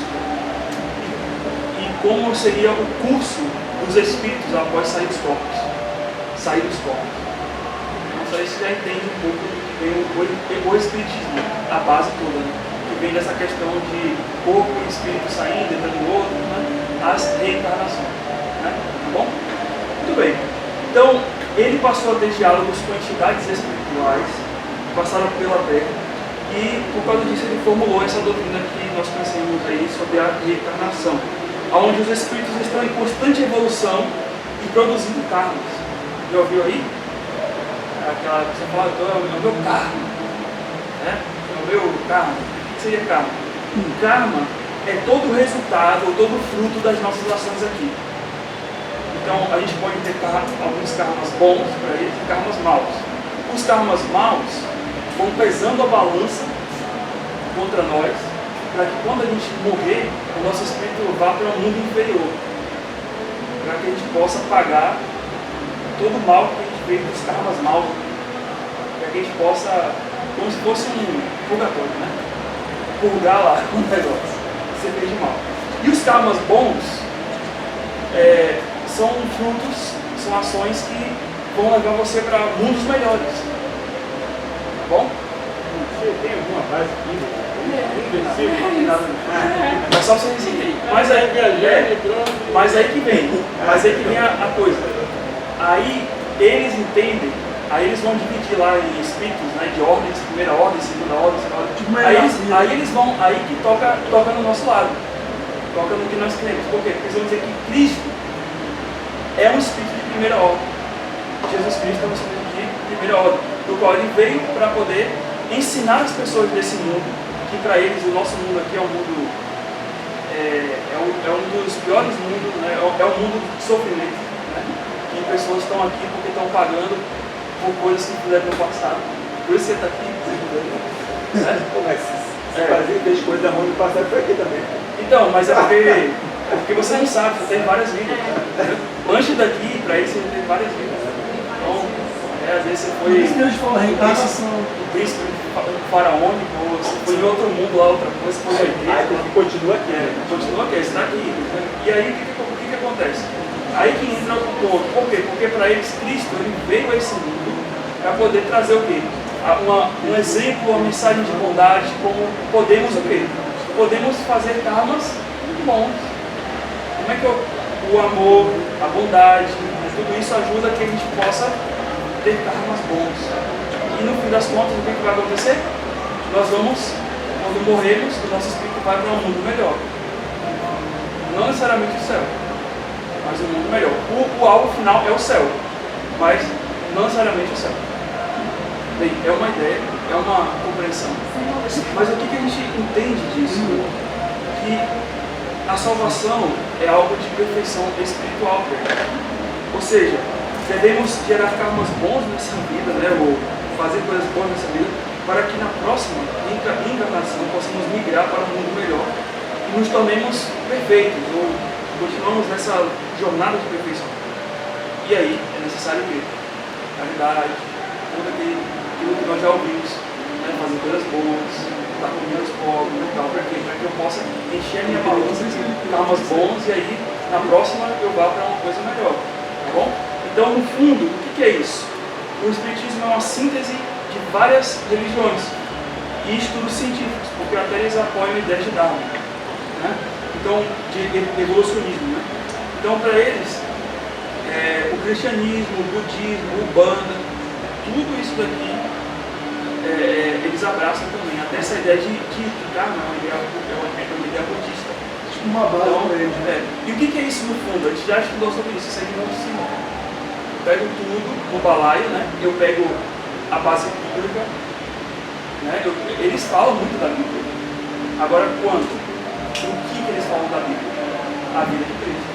e como seria o curso dos espíritos após sair dos corpos. Então isso já entende um pouco o espiritismo, a base toda, né? Que vem dessa questão de corpo e espírito saindo, entrando em outro, né? As reencarnações, né? Tá bom? Muito bem. Então, ele passou a ter diálogos com entidades espirituais que passaram pela Terra e, por causa disso, ele formulou essa doutrina que nós conhecemos aí sobre a reencarnação, onde os espíritos estão em constante evolução e produzindo karmas. Já ouviu aí? Aquela que você fala, é o meu karma, né? É o meu karma. O que seria karma? O karma é todo o resultado, ou todo o fruto das nossas ações aqui. Então a gente pode ter alguns karmas bons para eles e karmas maus. Os karmas maus vão pesando a balança contra nós, para que quando a gente morrer, o nosso espírito vá para um mundo inferior, para que a gente possa pagar todo o mal que a gente fez dos karmas maus, para que a gente possa, como se fosse um purgatório, né? Purgar lá o negócio que você fez de mal. E os karmas bons são frutos, são ações que vão levar você para mundos melhores. Tá bom? Você tem alguma base química? Não tem nada. Mas só vocês entenderem. Mas aí que vem a coisa. Aí eles entendem, aí eles vão dividir lá em espíritos, né, de ordens, primeira ordem, segunda ordem, aí eles vão, aí que toca no nosso lado. Toca no que nós cremos. Por quê? Porque eles vão dizer que Cristo é um espírito de primeira ordem. Jesus Cristo é um espírito de primeira ordem, do qual ele veio para poder ensinar as pessoas desse mundo, que para eles o nosso mundo aqui é um mundo, é um dos piores mundos, né? É um mundo de sofrimento, né? Que pessoas estão aqui porque estão pagando por coisas que fizeram no passado. Por isso você está aqui, né? Mas se fazer fez coisa ruim no passado, foi aqui também. Então, mas é porque você não sabe, você tem várias vidas. Antes daqui, para isso, você tem várias vidas. Então, às vezes você foi. Por isso que a gente fala reencarnação. Um príncipe faraônico, ou você foi em outro mundo lá, outra coisa, foi na igreja. Aí continua aqui, né? Continua aqui, você está aqui. E aí, o que acontece? Aí que entra o ponto. Por quê? Porque para eles, Cristo ele veio a esse mundo para poder trazer o quê? Um exemplo, uma mensagem de bondade, como podemos o quê? Podemos fazer karmas bons. Como é que o amor, a bondade, tudo isso ajuda que a gente possa ter karmas bons. E no fim das contas, o que vai acontecer? Nós vamos, quando morrermos, o nosso espírito vai para um mundo melhor. Não necessariamente o céu, mas um mundo melhor. O alvo final é o céu, mas não necessariamente o céu. Bem, é uma ideia, é uma compreensão. Mas o que a gente entende disso? Que a salvação é algo de perfeição espiritual. Ou seja, devemos gerar karmas bons nessa vida, né? Ou fazer coisas boas nessa vida, para que na próxima encarnação possamos migrar para um mundo melhor e nos tornemos perfeitos, ou continuamos nessa jornada de perfeição. E aí é necessário o quê? Caridade, tudo aquilo que nós já ouvimos, né? Fazer coisas boas, estar com meus pobres e tal, para quê? Para que eu possa encher a minha balança de karmas bons e aí na próxima eu vá para uma coisa melhor, tá bom? Então, no fundo, o que é isso? O Espiritismo é uma síntese de várias religiões e estudos científicos, porque até eles apoiam a ideia de Darwin, né? Então, de evolucionismo, né? Então, para eles, o cristianismo, o budismo, o Umbanda, tudo isso daqui, eles abraçam também, até essa ideia de karma, é uma ideia budista. Tipo uma base Então, para eles, né? e o que é isso no fundo? A gente já estudou sobre isso aí não se eu pego tudo no balaio, né? Eu pego a base bíblica, né? Eles falam muito da Bíblia. Agora, quanto? O que eles falam da Bíblia? A vida de Cristo.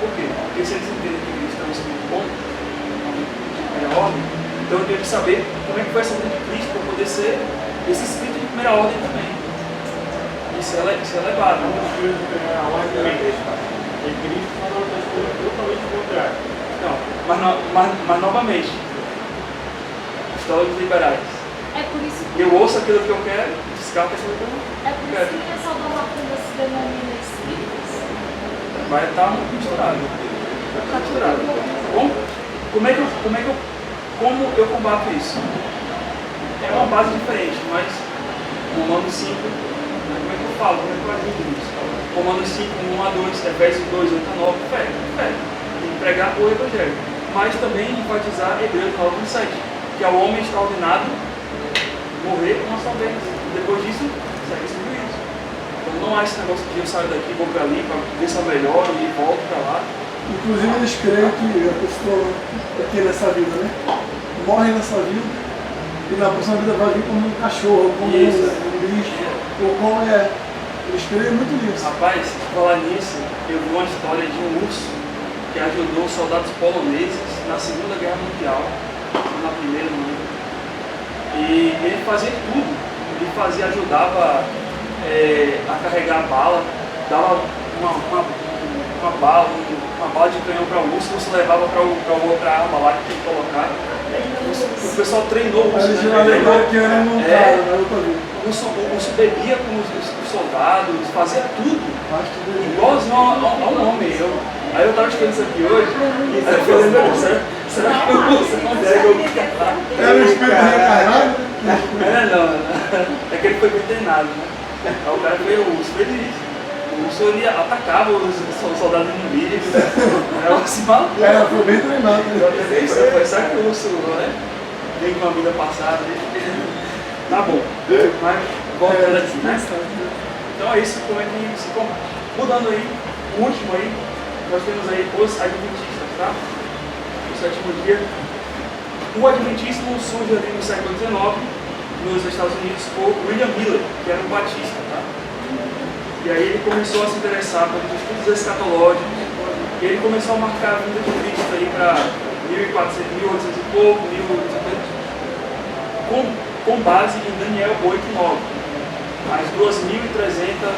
Por quê? Porque se eles entendem que Cristo é um espírito bom, de primeira ordem, então eu tenho que saber como é que vai ser a vida de Cristo para poder ser esse espírito de primeira ordem também. Isso é elevado. Não é espírito de primeira ordem, e Cristo fala outras coisas totalmente contrárias. Não, mas novamente, os teólogos liberais. É por isso que Eu ouço aquilo que eu quero, descarto aquilo que eu não é por isso que o pessoal da Macumba se denomina espíritos. vai estar muito misturado. Vai estar misturado. Bom, como eu combato isso? É uma base diferente, mas Romanos 5, né, como é que eu falo? Como é que eu ajudo nisso? Romanos 5, 1 a 2, Efésios 2, 8 a 9, fé. Tem que pregar o Evangelho. Mas também enfatizar Hebreus 9, 27, que é o homem extraordinário morrer uma só vez. Depois disso, segue esse juízo. Então não há esse negócio de eu saio daqui, vou para ali, para ver se eu melhoro e volto para lá. Inclusive eles creem que a pessoa aqui nessa vida, né? Morre nessa vida e na próxima vida vai vir como um cachorro, como um bicho, ou como Eles creem muito nisso. Rapaz, falar nisso, eu vi uma história de um urso que ajudou soldados poloneses na Segunda Guerra Mundial, na Primeira não lembro. E ele fazia tudo. Ele ajudava a carregar a bala, dava uma bala de canhão para o urso, você levava para outra arma lá que tinha que colocar. O pessoal treinou o urso. Eles já levaram que era montado, na outra vida. O urso bebia com os soldados, fazia tudo. Igualzinho a um homem. Aí eu estava estudando isso aqui hoje, e aí eu falei, meu Deus, será que o urso consegue ouvir falar? Era um espírito reencarnado? Não. É que ele foi bem treinado, né? Aí o cara foi o urso feliz. O urso ele atacava os soldados inimigos, era assim maluco. Foi bem treinado. Né? Foi só que o urso, né? Veio com a vida passada. Tá bom, mas voltando aqui, né? Então é isso como é que se combate. Mudando aí, o último aí, nós temos aí os adventistas, tá? O sétimo dia. O adventismo surge ali no século XIX, nos Estados Unidos, por William Miller, que era um batista, tá? E aí ele começou a se interessar pelos estudos escatológicos, e ele começou a marcar a vinda de Cristo aí para 1400, 1800 e pouco, 1800, com base em Daniel 8 e 9, as 2.300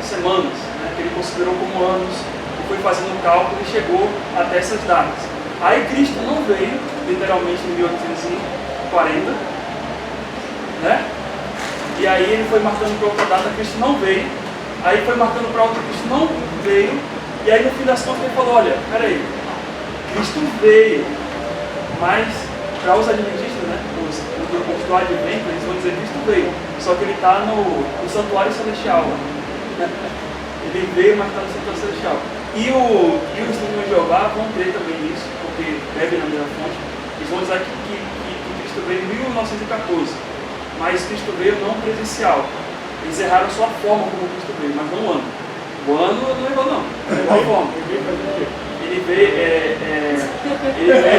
semanas, né, que ele considerou como anos, e foi fazendo um cálculo e chegou até essas datas. Aí Cristo não veio, literalmente em 1840, né? E aí ele foi marcando para outra data, Cristo não veio, aí foi marcando para outra, Cristo não veio, e aí no fim das contas ele falou, olha, peraí, Cristo veio, mas para os adventistas, né, os do advento, eles vão dizer Cristo veio, só que ele está no santuário celestial, né? Ele veio, mas está no santuário celestial. E os testemunhos de Jeová vão crer também nisso, porque bebem na mesma fonte. Eles vão dizer que Cristo veio em 1914, mas Cristo veio não presencial. Eles erraram só a forma como Cristo veio, mas não o ano. O ano não errou não, errou a forma. Ele veio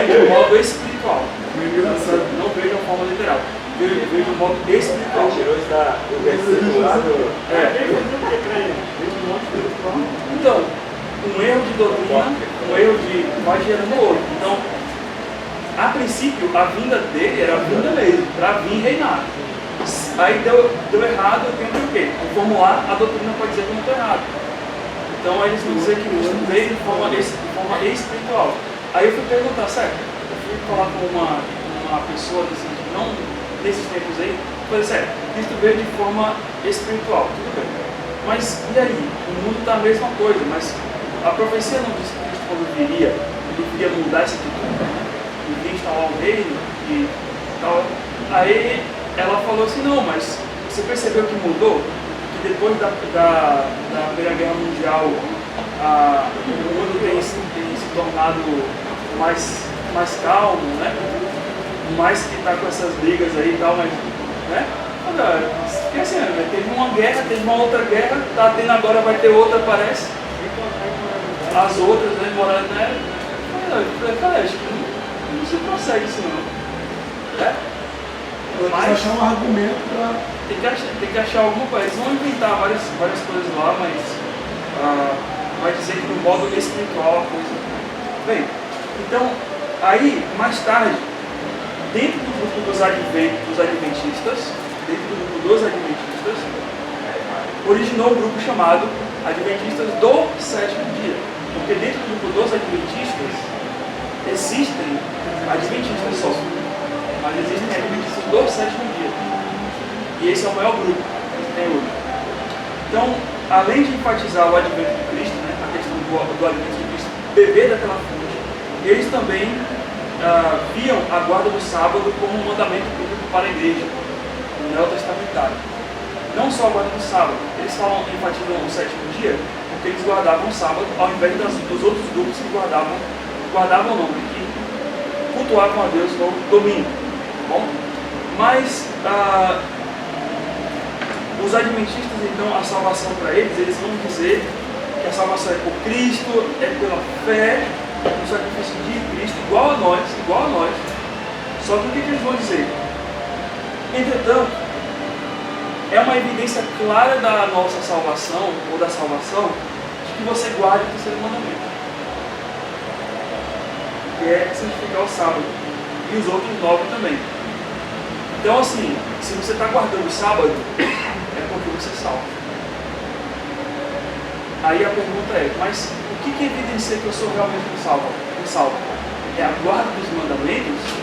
de modo espiritual. Não veio de uma forma literal. Veio de um modo espiritual. Tirou o versículo lá do... Então, um erro de doutrina, um erro de... vai gerando outro. Então, a princípio, a vinda dele era a vinda mesmo, para vir reinar. Aí deu errado, eu tenho que o quê? Formular a doutrina para dizer que eu não estou errado. Então, aí eles vão dizer que Cristo veio de forma espiritual. Aí eu fui perguntar, certo? Eu fui falar com uma pessoa não nesses tempos aí, eu falei, certo, Cristo veio de forma espiritual, tudo bem. Mas e aí? O mundo está a mesma coisa, mas a profecia não disse que Cristo quando viria, ele viria mudar essa cultura, né? Ele viria instalar um reino e tal. Aí ela falou assim, não, mas você percebeu que mudou? Que depois da Primeira Guerra Mundial, o mundo tem se tornado mais calmo, né? Mais que está com essas brigas aí e tal, mas, né? Porque assim, teve uma guerra, teve uma outra guerra, tá tendo agora, vai ter outra, parece. As outras, né, moraram, né? Acho que não se consegue isso não. Né? Mas achar um argumento para... Tem que achar alguma coisa. Eles vão inventar várias coisas lá, mas vai dizer que no modo espiritual a coisa. Bem, então, aí, mais tarde, dentro do grupo dos adventistas, originou um grupo chamado Adventistas do Sétimo Dia. Porque dentro do grupo dos Adventistas existem Adventistas só, mas existem Adventistas do Sétimo Dia. E esse é o maior grupo que tem hoje. Então, além de enfatizar o advento de Cristo, né, a questão do advento de Cristo, beber daquela fonte, eles também viam a guarda do sábado como um mandamento bíblico para a igreja, no neotestamentário. Não só a guarda do sábado, eles enfatizam o sétimo dia, porque eles guardavam o sábado, ao invés dos outros grupos que guardavam não, que cultuavam a Deus no domingo. Tá bom? Mas os adventistas, então, a salvação para eles vão dizer que a salvação é por Cristo, é pela fé no sacrifício de Cristo, igual a nós. Só que o que eles vão dizer? Entretanto, é uma evidência clara da nossa salvação, ou da salvação, de que você guarde o terceiro mandamento, que é santificar o sábado, e os outros 9 também. Então, assim, se você está guardando o sábado, é porque você é salvo. Aí a pergunta é, mas o que evidencia que eu sou realmente um salvo? É a guarda dos mandamentos?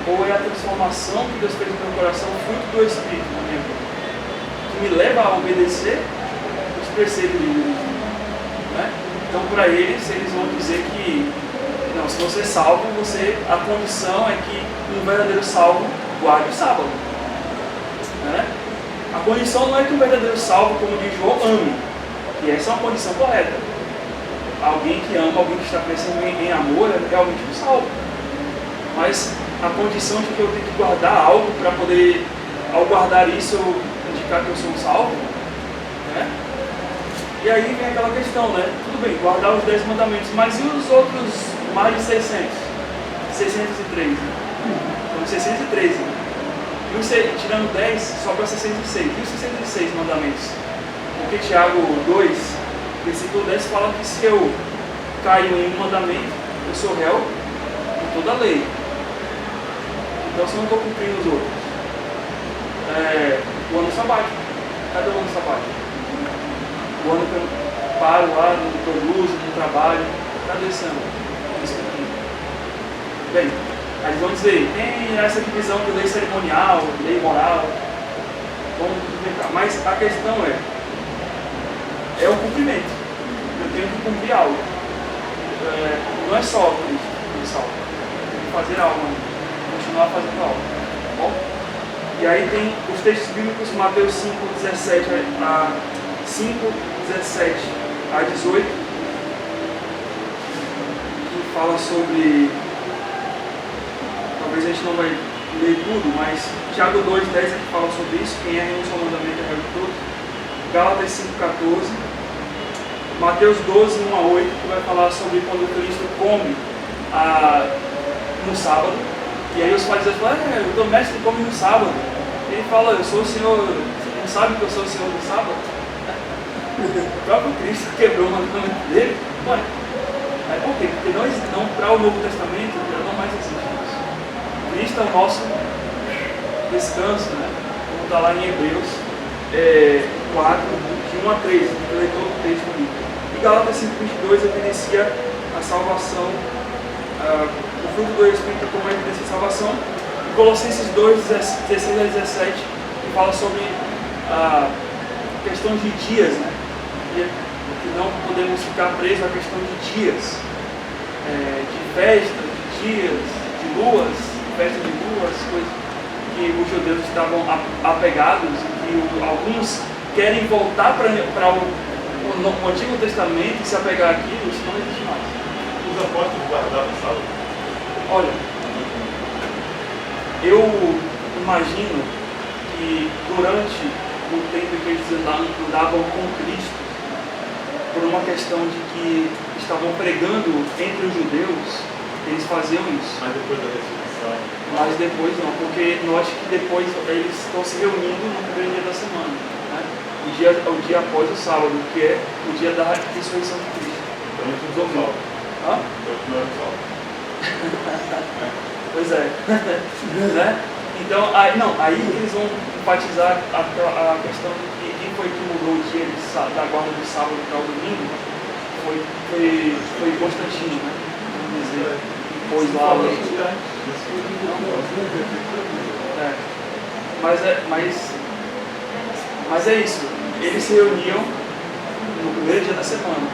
Ou é a transformação que Deus fez no meu coração, fruto do Espírito na minha vida, que me leva a obedecer os preceitos de Deus? Né? Então, para eles vão dizer que, não, se você é salvo, a condição é que um verdadeiro salvo guarde o sábado. Né? A condição não é que o verdadeiro salvo, como diz João, ame. E essa é uma condição correta. Alguém que ama, alguém que está crescendo em amor, é realmente um salvo. Mas a condição de que eu tenho que guardar algo para poder, ao guardar isso, eu indicar que eu sou um salvo, né? E aí vem aquela questão, né? Tudo bem, guardar os 10 mandamentos, mas e os outros mais de 600? 613. Então, 613. E tirando 10, sobra 606. E os 606 mandamentos? Porque Tiago 2, versículo 10 fala que se eu caio em um mandamento, eu sou réu de toda a lei. Então, se eu não estou cumprindo os outros, o ano sabático. Cadê o ano sabático? O ano que eu paro lá, não produzo, não trabalho. Cadê esse ano? Isso aqui. Bem, aí eles vão dizer, tem essa divisão de lei cerimonial, lei moral. Vamos inventar. Mas a questão é o cumprimento. Eu tenho que cumprir algo. Não é só Cristo que me salva. Eu tenho que fazer algo, continuar fazendo algo. Tá bom? E aí tem os textos bíblicos, Mateus 5, 17 a 18, que fala sobre, talvez a gente não vai ler tudo, mas Tiago 2, 10 é que fala sobre isso, quem é um só mandamento é réu de todos. Gálatas 5, 14, Mateus 12, 1 a 8, que vai falar sobre quando Cristo come no sábado. E aí os fariseus falam, o teu mestre come no sábado. Ele fala, eu sou o Senhor, você não sabe que eu sou o Senhor do sábado? O próprio Cristo quebrou o mandamento dele. Ué, mas por quê? Porque não para o Novo Testamento já não mais existe isso. Cristo é o nosso descanso, né? Como está lá em Hebreus 4, de 1 a 3, eu leio todo o texto ali. E Gálatas 5, 22 evidencia a salvação, o fruto do Espírito como evidência de salvação. E Colossenses 2, 16 a 17, que fala sobre a questão de dias, né? Que não podemos ficar presos à questão de dias, de festas, de dias, de luas, festas de luas, coisas que os judeus estavam apegados e que alguns querem voltar para o Antigo Testamento e se apegar àquilo. Isso não existe mais. Os apóstolos guardavam o sábado? Olha, eu imagino que durante o tempo que eles andavam com Cristo, por uma questão de que estavam pregando entre os judeus, eles faziam isso. Mas depois da ressurreição? Mas depois não, porque eu acho que depois eles estão se reunindo no primeiro dia da semana, né? O dia após o sábado, que é o dia da ressurreição de Cristo. Então não usou salvo. Hã? Então não era salvo. Pois é. Né? Então, aí eles vão enfatizar a questão de que quem foi que mudou o dia da guarda do sábado para o domingo foi Constantino, né? Vamos dizer, pôs lá a lei. Mas é isso, eles se reuniam no primeiro dia da semana.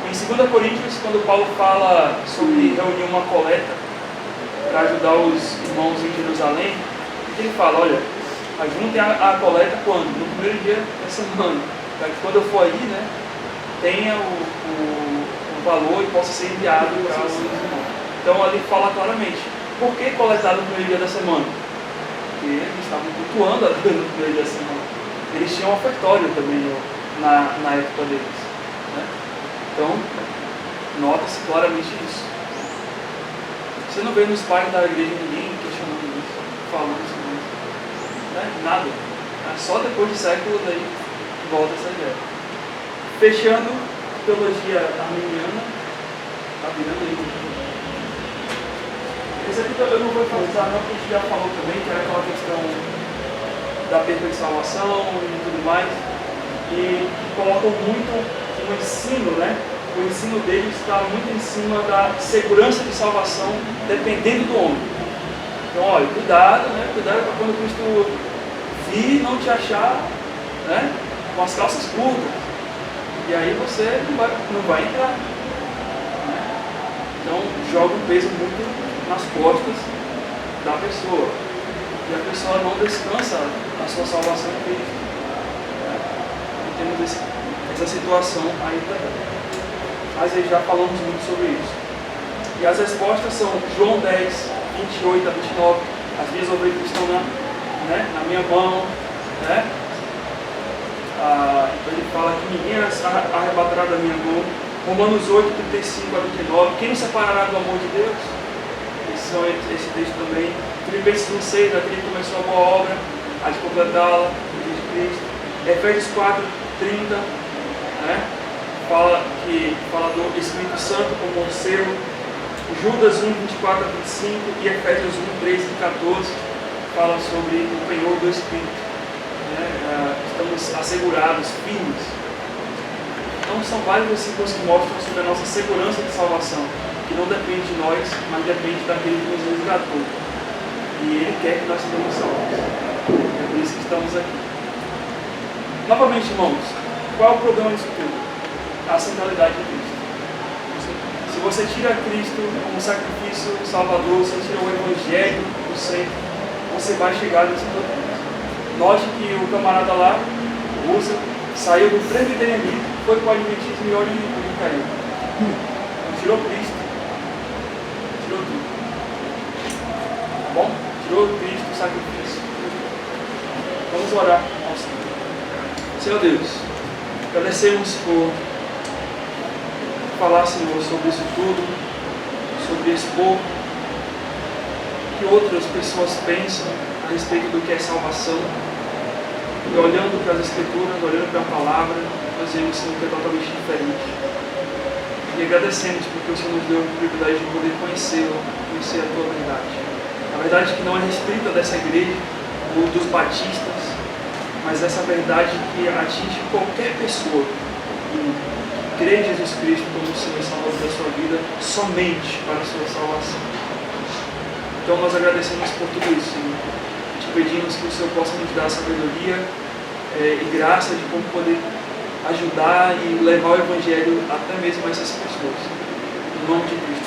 Em 2 Coríntios, quando Paulo fala sobre reunir uma coleta para ajudar os irmãos em Jerusalém, ele fala, olha, ajuntem a coleta quando? No primeiro dia da semana, para que quando eu for aí, né, tenha o valor e possa ser enviado para os irmãos. Então ali fala claramente, por que coletar no primeiro dia da semana? Porque eles estavam cultuando a Deus no primeiro dia da semana. Eles tinham ofertório também na época deles, né? Então, nota-se claramente isso. Você não vê nos pais da igreja ninguém questionando isso, falando sobre isso. Né? Nada. Só depois de séculos aí volta essa ideia. Fechando, teologia arminiana, tá virando aí. Esse aqui eu não vou enfatizar não, porque a gente já falou também, que era aquela questão da perda de salvação e tudo mais. E colocam muito o ensino, né? O ensino deles está muito em cima da segurança de salvação, dependendo do homem. Então, olha, cuidado, né? Cuidado para quando Cristo vir não te achar, né, com as calças curtas. E aí você não vai entrar. Né? Então, joga um peso muito nas costas da pessoa. E a pessoa não descansa a sua salvação em Cristo. essa situação aí também. Mas aí já falamos muito sobre isso. E as respostas são João 10, 28 a 29. As minhas ovelhas estão na minha mão. Né? Então ele fala que ninguém arrebatará da minha mão. Romanos 8, 35 a 29. Quem nos separará do amor de Deus? Esse texto também. Filipenses 1,6, aquele que começou a boa obra, a de completá-la, de Cristo. Efésios 4, 30, né? Fala do Espírito Santo como um selo. Judas 1, 24 a 25 e Efésios 1, 13 e 14 fala sobre o penhor do Espírito. Né? Estamos assegurados, firmes. Então são vários versículos que mostram sobre a nossa segurança de salvação, que não depende de nós, mas depende daquele que nos resgatou. E Ele quer que nós sejamos salvos. É por isso que estamos aqui. Novamente, irmãos, qual é o problema disso tudo? A centralidade de Cristo. Se você tira Cristo como sacrifício salvador, você tira o Evangelho do centro, você vai chegar nesse problema. Note que o camarada lá, Usa, saiu do presbiterianismo, foi para o adventismo e olha onde caiu. Tirou Cristo, tirou tudo. Tá bom? Tirou Cristo, o sacrifício. Vamos orar ao Senhor. Senhor Deus, agradecemos por falar, Senhor, sobre isso tudo, sobre expor que outras pessoas pensam a respeito do que é salvação. E olhando para as Escrituras, olhando para a palavra, nós vemos, Senhor, que é totalmente diferente. E agradecemos porque o Senhor nos deu o privilégio de poder conhecê-lo, conhecer a tua verdade. A verdade que não é restrita dessa igreja, ou dos batistas, mas essa verdade que atinge qualquer pessoa que crê em Jesus Cristo como o Senhor e Salvador da sua vida, somente para a sua salvação. Então nós agradecemos por tudo isso, Senhor. Te pedimos que o Senhor possa nos dar sabedoria e graça de como poder ajudar e levar o Evangelho até mesmo a essas pessoas. Em nome de Cristo.